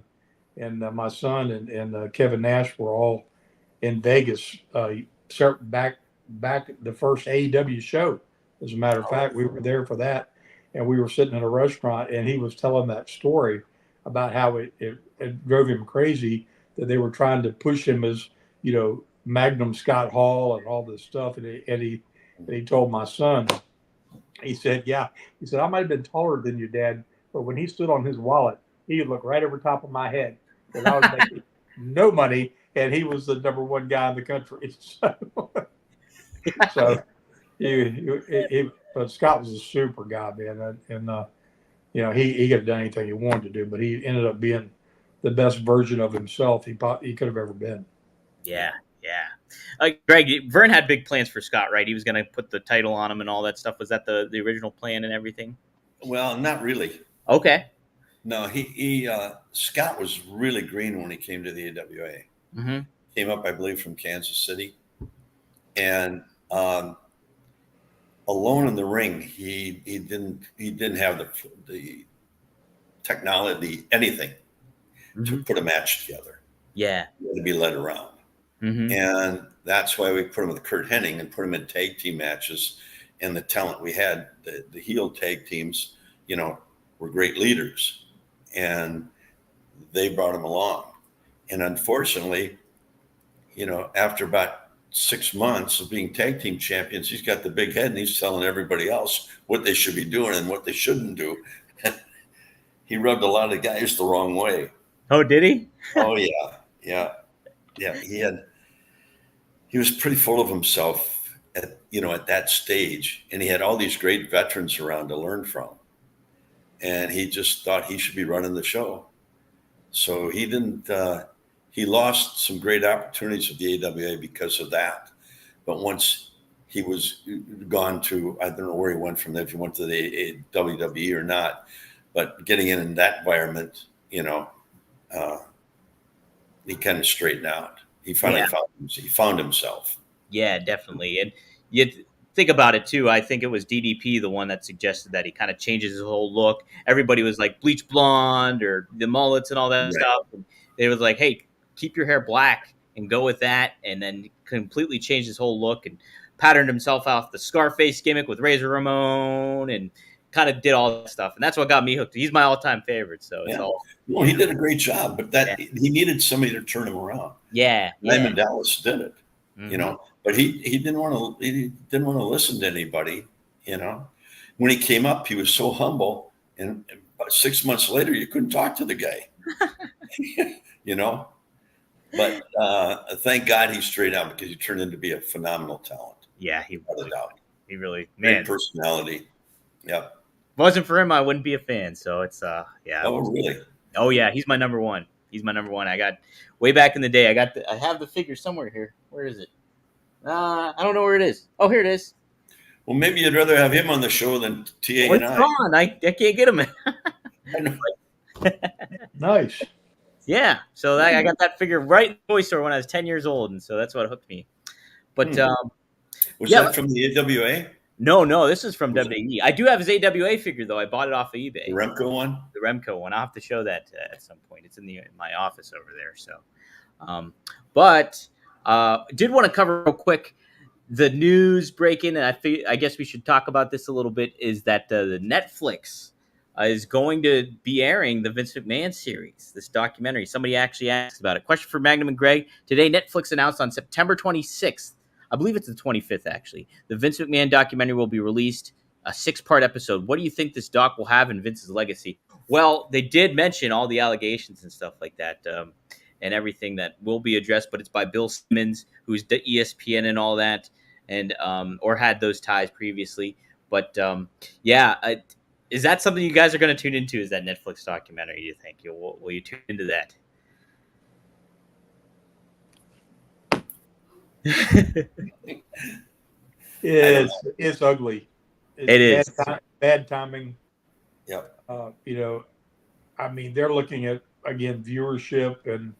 and my son and Kevin Nash were all in Vegas back the first AEW show. As a matter of fact, we were there for that, and we were sitting in a restaurant, and he was telling that story about how it drove him crazy that they were trying to push him as Magnum Scott Hall and all this stuff, and he told my son, he said, I might have been taller than your dad, but when he stood on his wallet, he would look right over top of my head because I was making no money, and he was the number one guy in the country. So but Scott was a super guy, man, and he could have done anything he wanted to do, but he ended up being the best version of himself he could have ever been. Yeah. Greg, Vern had big plans for Scott, right? He was going to put the title on him and all that stuff. Was that the original plan and everything? Well, not really. Okay. No, Scott was really green when he came to the AWA. Mm-hmm. Came up, I believe, from Kansas City, and alone in the ring, he didn't have the technology, anything to put a match together. Yeah, he had to be led around, and that's why we put him with Kurt Hennig and put him in tag team matches. And the talent we had, the heel tag teams, were great leaders, and they brought him along. And unfortunately, after about 6 months of being tag team champions, he's got the big head and he's telling everybody else what they should be doing and what they shouldn't do. He rubbed a lot of guys the wrong way. Oh, did he? Oh yeah. He was pretty full of himself at that stage, and he had all these great veterans around to learn from, and he just thought he should be running the show. So he didn't. He lost some great opportunities with the AWA because of that. But once he was gone to, I don't know where he went from there, if he went to the WWE or not, but getting in that environment, he kind of straightened out. He finally found himself. Yeah, definitely. And you think about it too. I think it was DDP, the one that suggested that he kind of changes his whole look. Everybody was like bleach blonde or the mullets and all that stuff. And it was like, hey, keep your hair black and go with that. And then completely changed his whole look and patterned himself off the Scarface gimmick with Razor Ramon and kind of did all that stuff. And that's what got me hooked. He's my all-time favorite. So it's all. Well, he did a great job, but he needed somebody to turn him around. Yeah. Raymond Dallas did it, but he didn't want to listen to anybody. When he came up, he was so humble, and about 6 months later, you couldn't talk to the guy. But thank God he straightened out, because he turned into be a phenomenal talent. Yeah, he really great personality. Yeah. If it wasn't for him, I wouldn't be a fan. So it's yeah. Oh, really? Oh yeah, he's my number one. I got way back in the day. I have the figure somewhere here. Where is it? I don't know where it is. Oh, here it is. Well, maybe you'd rather have him on the show than TA and I. It's gone. I can't get him. I know. Nice. Yeah. So I got that figure right in the toy store when I was 10 years old, and so that's what hooked me. But was that from the AWA? No, this is from WWE. I do have his AWA figure though. I bought it off of eBay. The Remco one. The Remco one. I'll have to show that at some point. It's in my office over there. So, but did want to cover real quick the news breaking, and I guess we should talk about this a little bit. Is that the Netflix is going to be airing the Vince McMahon series, this documentary? Somebody actually asked about it. Question for Magnum and Greg. Today, Netflix announced on September 26th. I believe it's the 25th, actually. The Vince McMahon documentary will be released, a 6-part episode. What do you think this doc will have in Vince's legacy? Well, they did mention all the allegations and stuff like that, and everything that will be addressed, but it's by Bill Simmons, who's the ESPN and all that, and or had those ties previously. But is that something you guys are going to tune into? Is that Netflix documentary? You think will you tune into that? It's ugly. It is bad timing. Yep. You know, I mean, they're looking at again viewership and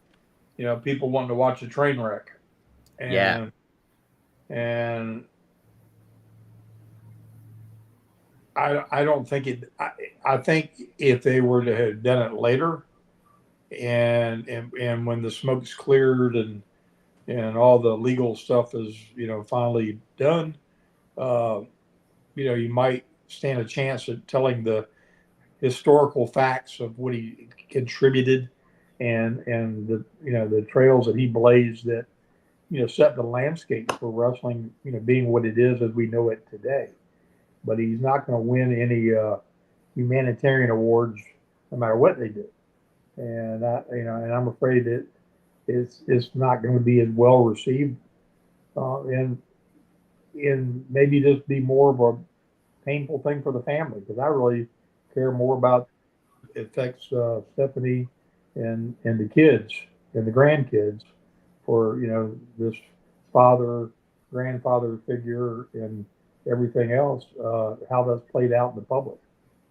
people wanting to watch a train wreck, Yeah. and I don't think it. I think if they were to have done it later, and when the smoke's cleared and all the legal stuff is finally done, uh, you might stand a chance at telling the historical facts of what he contributed and the trails that he blazed that set the landscape for wrestling being what it is as we know it today. But he's not going to win any humanitarian awards no matter what they do. And and I'm afraid that it's not going to be as well received, and maybe just be more of a painful thing for the family because I really care more about it affects Stephanie and the kids and the grandkids for this father grandfather figure and everything else, how that's played out in the public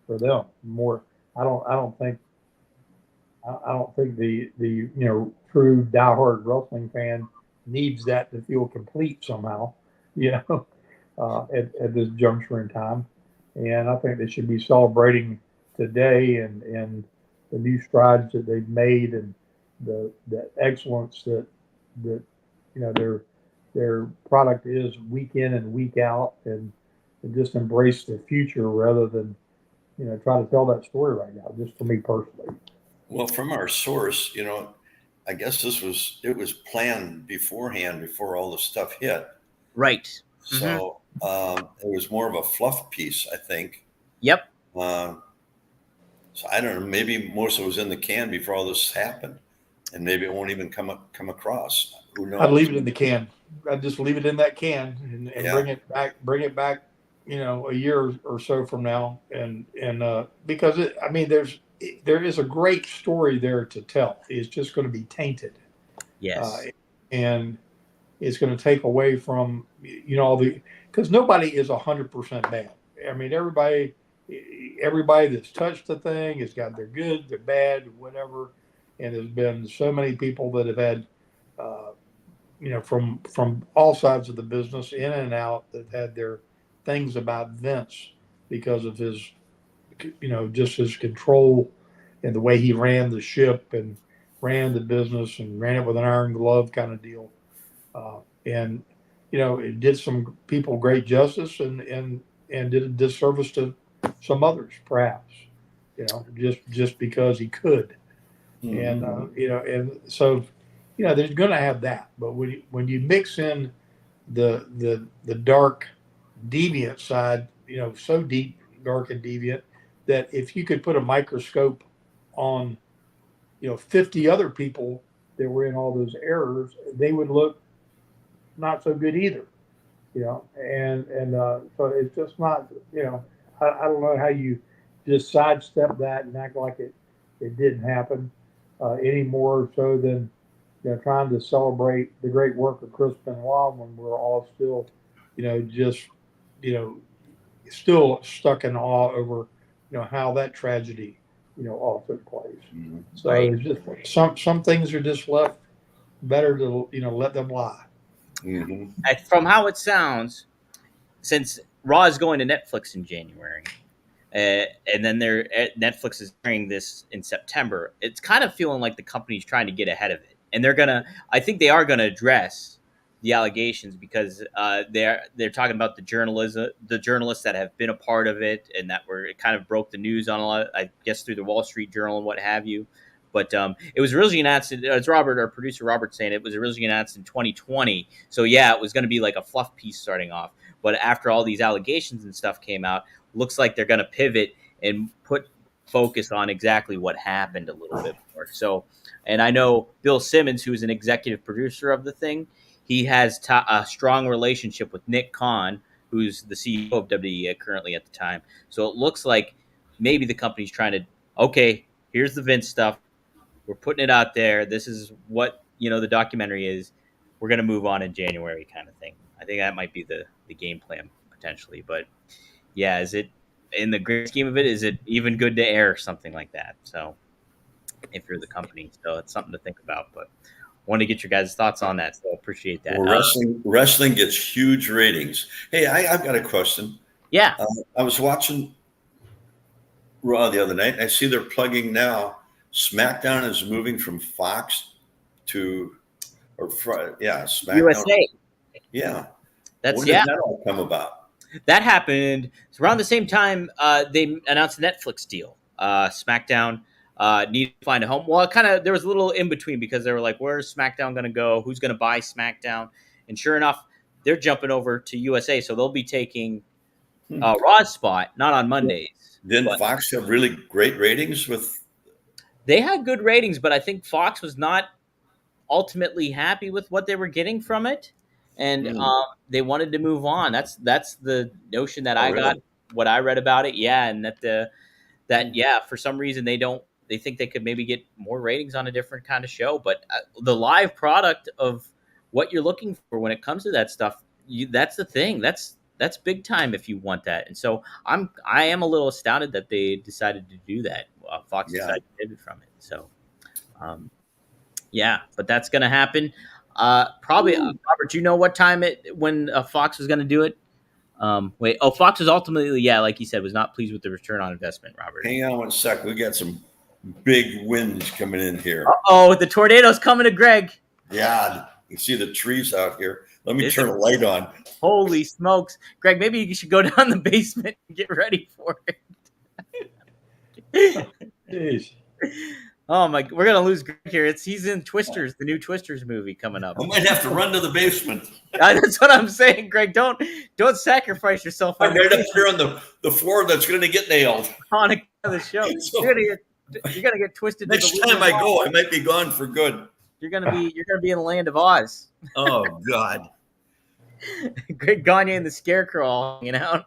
for them more. I don't think the true diehard wrestling fan needs that to feel complete somehow, you know, at this juncture in time. And I think they should be celebrating today and the new strides that they've made and the excellence that their product is week in and week out and just embrace the future rather than try to tell that story right now. Just for me personally. Well, from our source, I guess it was planned beforehand before all the stuff hit. Right. So it was more of a fluff piece, I think. Yep. So I don't know. Maybe most of it was in the can before all this happened, and maybe it won't even come across. Who knows? I'd leave it in the can. I'd just leave it in that can and Yeah. bring it back. Bring it back. A year or so from now, and because there is a great story there to tell. It's just going to be tainted. Yes. And it's going to take away from all the because nobody is 100% bad. I mean, everybody that's touched the thing has got their good, their bad, whatever. And there's been so many people that have had, from all sides of the business, in and out, that had their things about Vince because of his, just his control and the way he ran the ship and ran the business and ran it with an iron glove kind of deal. And it did some people great justice and did a disservice to some others, perhaps. Just because he could, and and so there's going to have that. But when you mix in the dark, deviant side, so deep, dark, and deviant that if you could put a microscope on 50 other people that were in all those errors, they would look not so good either, and so it's just not, I don't know how you just sidestep that and act like it didn't happen, any more so than trying to celebrate the great work of Chris Benoit when we're all still, just still stuck in awe over how that tragedy all took place. Mm-hmm. So Right. it's just some things are just left better to let them lie. Mm-hmm. From how it sounds, since Raw is going to Netflix in January, and then Netflix is airing this in September, it's kind of feeling like the company's trying to get ahead of it, and I think they are gonna address the allegations because they're talking about the journalists that have been a part of it, and that it kind of broke the news on a lot, I guess, through the Wall Street Journal and what have you. But it was originally announced, as our producer Robert saying, it was originally announced in 2020. So yeah, it was going to be like a fluff piece starting off. But after all these allegations and stuff came out, looks like they're going to pivot and put focus on exactly what happened a little bit more. So, and I know Bill Simmons, who's an executive producer of the thing, he has a strong relationship with Nick Khan, who's the CEO of WWE currently at the time. So it looks like maybe the company's trying to, okay, here's the Vince stuff. We're putting it out there. This is what, the documentary is. We're going to move on in January kind of thing. I think that might be the game plan potentially. But yeah, is it in the grand scheme of it, is it even good to air something like that? So if you're the company, so it's something to think about. But want to get your guys' thoughts on that. So appreciate that. Well, wrestling gets huge ratings. Hey, I've got a question. Yeah. I was watching Raw the other night, and I see they're plugging now. SmackDown is moving from Fox to, SmackDown. USA. Yeah. That's when did that all come about? That happened around the same time they announced a Netflix deal. SmackDown needed to find a home. Well, there was a little in between because they were like, where's SmackDown going to go? Who's going to buy SmackDown? And sure enough, they're jumping over to USA. So they'll be taking Raw's spot, not on Mondays. Didn't Fox have really great ratings with? They had good ratings, but I think Fox was not ultimately happy with what they were getting from it. And they wanted to move on. That's the notion that I got, what I read about it. Yeah, and that for some reason they think they could maybe get more ratings on a different kind of show. But the live product of what you're looking for when it comes to that stuff, that's the thing. That's big time if you want that. And so I am a little astounded that they decided to do that. Fox decided to pivot from it. So but that's going to happen. Probably, Robert, do you know what time when Fox was going to do it? Fox was ultimately, like you said, was not pleased with the return on investment, Robert. Hang on one sec. We got some big winds coming in here. The tornado's coming to Greg. Yeah, you see the trees out here. Let me turn a light on. Holy smokes. Greg, maybe you should go down the basement and get ready for it. Jeez. Oh my! We're gonna lose Greg here. He's in Twisters, the new Twisters movie coming up. I might have to run to the basement. That's what I'm saying, Greg. Don't sacrifice yourself. I'm right up here on the floor that's going to get nailed on the show. So, you're gonna get twisted. Next time I go, I might be gone for good. You're gonna be in the land of Oz. Oh God! Greg Gagne and the Scarecrow all hanging out.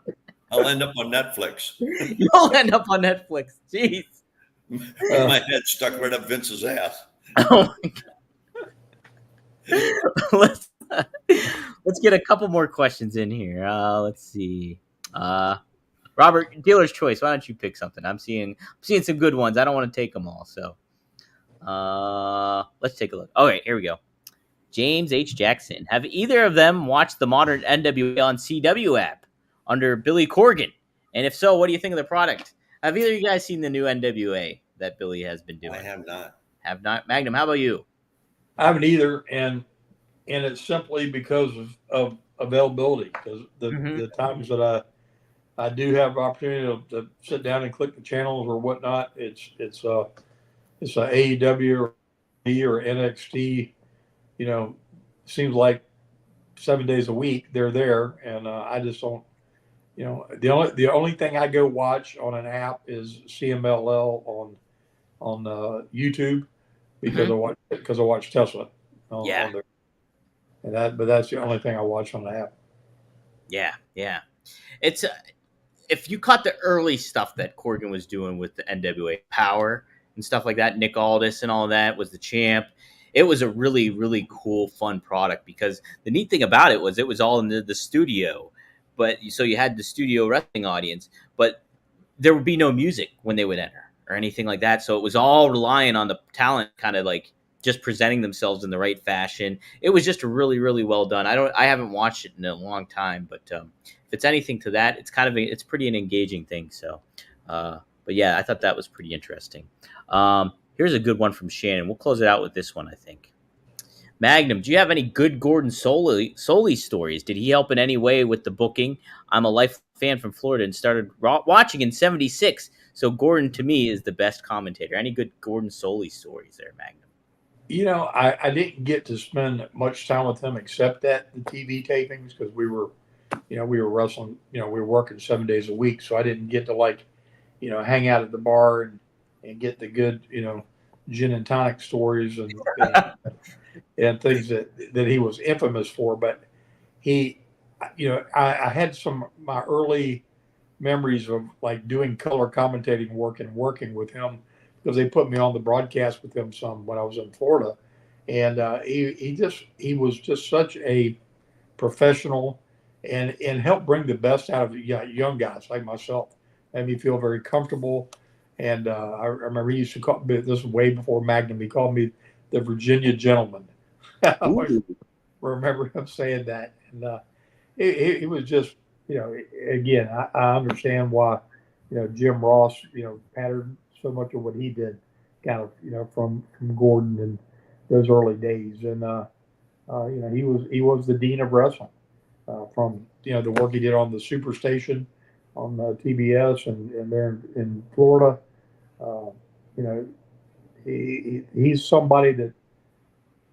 I'll end up on Netflix. You'll end up on Netflix. Jeez. My head stuck right up Vince's ass. Oh my God. Let's get a couple more questions in here. Let's see. Robert, dealer's choice. Why don't you pick something? I'm seeing some good ones. I don't want to take them all. So let's take a look. Okay, here we go. James H. Jackson. Have either of them watched the modern NWA on CW app under Billy Corgan? And if so, what do you think of the product? Have either of you guys seen the new NWA that Billy has been doing? I have not. Have not. Magnum, how about you? I haven't either, and it's simply because of availability. Because the times that I do have opportunity to sit down and click the channels or whatnot, it's a AEW or NXT. Seems like 7 days a week they're there, and I just don't. The only thing I go watch on an app is CMLL on YouTube because I watch Tesla on there, but that's the only thing I watch on the app. Yeah. It's if you caught the early stuff that Corgan was doing with the NWA Power and stuff like that, Nick Aldis and all that was the champ. It was a really, really cool, fun product because the neat thing about it was all in the studio. But so you had the studio wrestling audience, but there would be no music when they would enter or anything like that. So it was all relying on the talent kind of like just presenting themselves in the right fashion. It was just really, really well done. I haven't watched it in a long time, but if it's anything to that, it's pretty an engaging thing. So, but yeah, I thought that was pretty interesting. Here's a good one from Shannon. We'll close it out with this one, I think. Magnum, do you have any good Gordon Soley stories? Did he help in any way with the booking? I'm a life fan from Florida and started watching in '76. So Gordon, to me, is the best commentator. Any good Gordon Soley stories there, Magnum? I didn't get to spend much time with him except at the TV tapings because we were wrestling. We were working 7 days a week, so I didn't get to hang out at the bar and get the good gin and tonic stories and things that he was infamous for. But I had my early memories of doing color commentating work and working with him because they put me on the broadcast with him some when I was in Florida. And he was just such a professional and helped bring the best out of young guys like myself made me feel very comfortable. And I remember he used to call me, this was way before Magnum, he called me the Virginia gentleman. I always remember him saying that. And it was just, again, I understand why, Jim Ross, patterned so much of what he did kind of, from Gordon and those early days. And, he was the dean of wrestling from, the work he did on the Superstation on TBS and there in Florida. You know, he's somebody that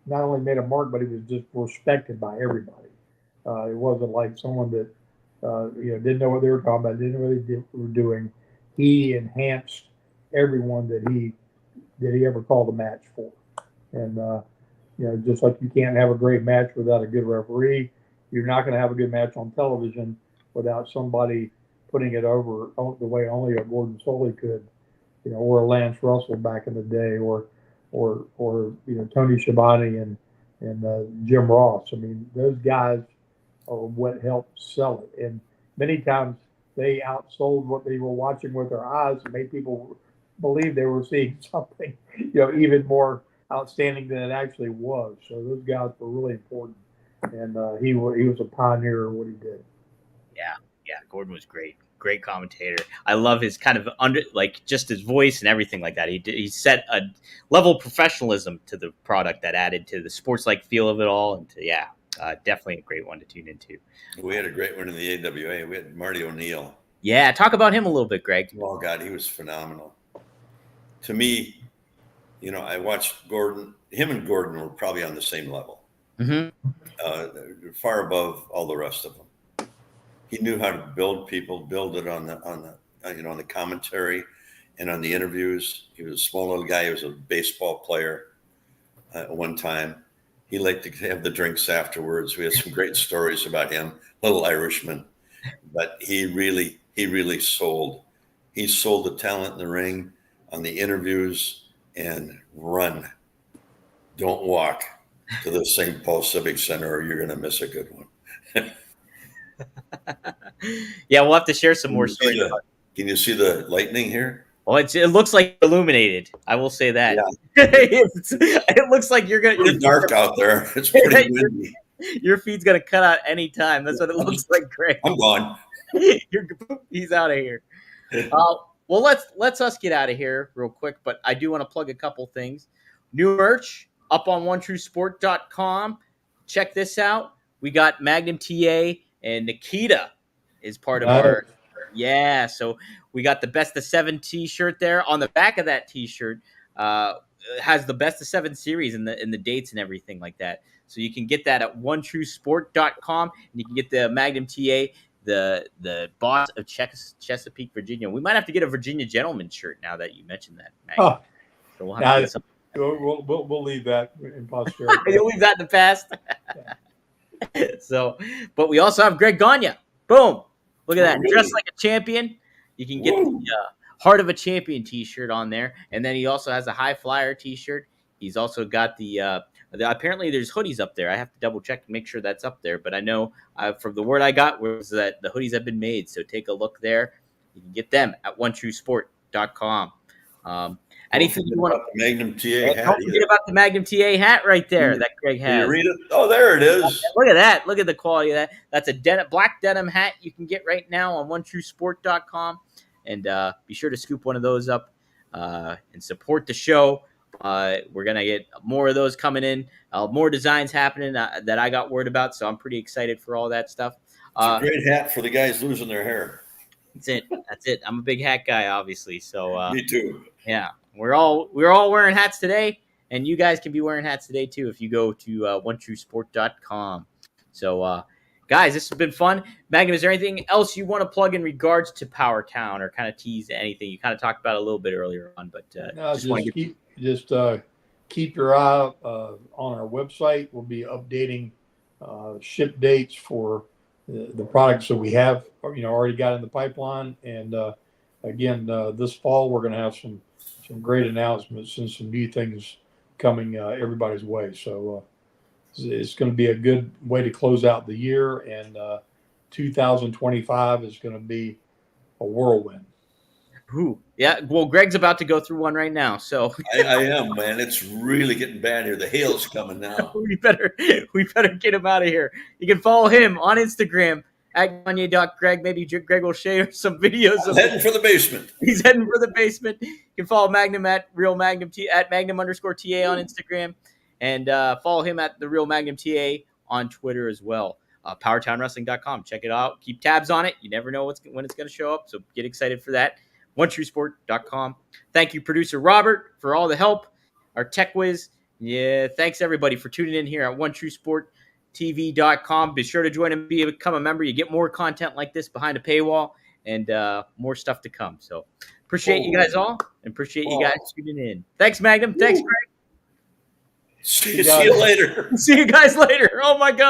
not only made a mark, but he was just respected by everybody. It wasn't like someone that didn't know what they were talking about, didn't know what they were doing. He enhanced everyone that he ever called a match for, and just like you can't have a great match without a good referee, you're not going to have a good match on television without somebody putting it over the way only a Gordon Soley could, or a Lance Russell back in the day, or Tony Schiavone and Jim Ross. I mean, those guys are what helped sell it, and many times they outsold what they were watching with their eyes and made people believe they were seeing something, even more outstanding than it actually was. So those guys were really important, and he was a pioneer in what he did. Yeah, Gordon was great commentator. I love his kind of just his voice and everything like that. He set a level of professionalism to the product that added to the sports-like feel of it all. And definitely a great one to tune into. We had a great one in the AWA. We had Marty O'Neill. Yeah, talk about him a little bit, Greg. Oh God, he was phenomenal. To me, I watched Gordon. Him and Gordon were probably on the same level, far above all the rest of them. He knew how to build people, build it on the commentary and on the interviews. He was a small little guy. He was a baseball player at one time. He liked to have the drinks afterwards. We had some great stories about him, little Irishman, but he really sold. He sold the talent in the ring, on the interviews, and run. Don't walk to the St. Paul Civic Center or you're going to miss a good one. Yeah, we'll have to share some more stories. Can you see the lightning here? Well, it looks like illuminated. I will say that. Yeah. It looks like you're gonna. It's dark out there. It's pretty windy. Your feed's gonna cut out any time. That's what it looks like, Greg. I'm gone. He's out of here. Well, let's us get out of here real quick. But I do want to plug a couple things. New merch up on OneTrueSport.com. Check this out. We got Magnum TA and Nikita is part of our. Yeah, so we got the Best of 7 T-shirt there. On the back of that T-shirt has the Best of 7 series and the dates and everything like that. So you can get that at OneTrueSport.com, and you can get the Magnum TA, the boss of Chesapeake, Virginia. We might have to get a Virginia Gentleman shirt now that you mentioned that, Magnum. So we'll have to get something. We'll leave that in posterity. You'll leave that in the past. So, but we also have Greg Gagne. Boom. Look at that. Really? Dressed like a champion. You can get the Heart of a Champion T-shirt on there. And then he also has a High Flyer T-shirt. He's also got the apparently there's hoodies up there. I have to double check and make sure that's up there. But I know from the word I got was that the hoodies have been made. So take a look there. You can get them at OneTrueSport.com. Anything you want to Magnum TA hat. Don't forget about the Magnum TA hat right there that Greg has. Can you read it? Oh, there it is. Look at that. Look at the quality of that. That's a black denim hat you can get right now on OneTrueSport.com. And be sure to scoop one of those up and support the show. We're going to get more of those coming in, more designs happening that I got word about. So I'm pretty excited for all that stuff. It's a great hat for the guys losing their hair. That's it. I'm a big hat guy, obviously. So me too. Yeah. We're all wearing hats today, and you guys can be wearing hats today too if you go to OneTrueSport.com. So, guys, this has been fun. Magnum, is there anything else you want to plug in regards to Power Town or kind of tease anything? You kind of talked about it a little bit earlier on, but keep your eye on our website. We'll be updating ship dates for the products that we have already got in the pipeline, and again, this fall we're going to have some great announcements and some new things coming everybody's way. So it's going to be a good way to close out the year, and 2025 is going to be a whirlwind. Ooh, yeah. Well, Greg's about to go through one right now, so I am, man. It's really getting bad here. The hail's coming now. we better get him out of here. You can follow him on Instagram at Gagne.Greg. Maybe Greg will share some videos I'm of heading for the basement. He's heading for the basement. You can follow Magnum at Real Magnum at Magnum_TA on Instagram, and follow him at the Real Magnum TA on Twitter as well. PowertownWrestling.com. Check it out. Keep tabs on it. You never know when it's going to show up, so get excited for that. OneTrueSport.com. Thank you, producer Robert, for all the help. Our tech whiz. Yeah, thanks everybody for tuning in here at OneTrueSportTV.com. Be sure to join and become a member. You get more content like this behind a paywall, and more stuff to come. So appreciate you guys all, and appreciate you guys tuning in. Thanks, Magnum. Thanks, Greg. See you later. See you guys later. Oh my God.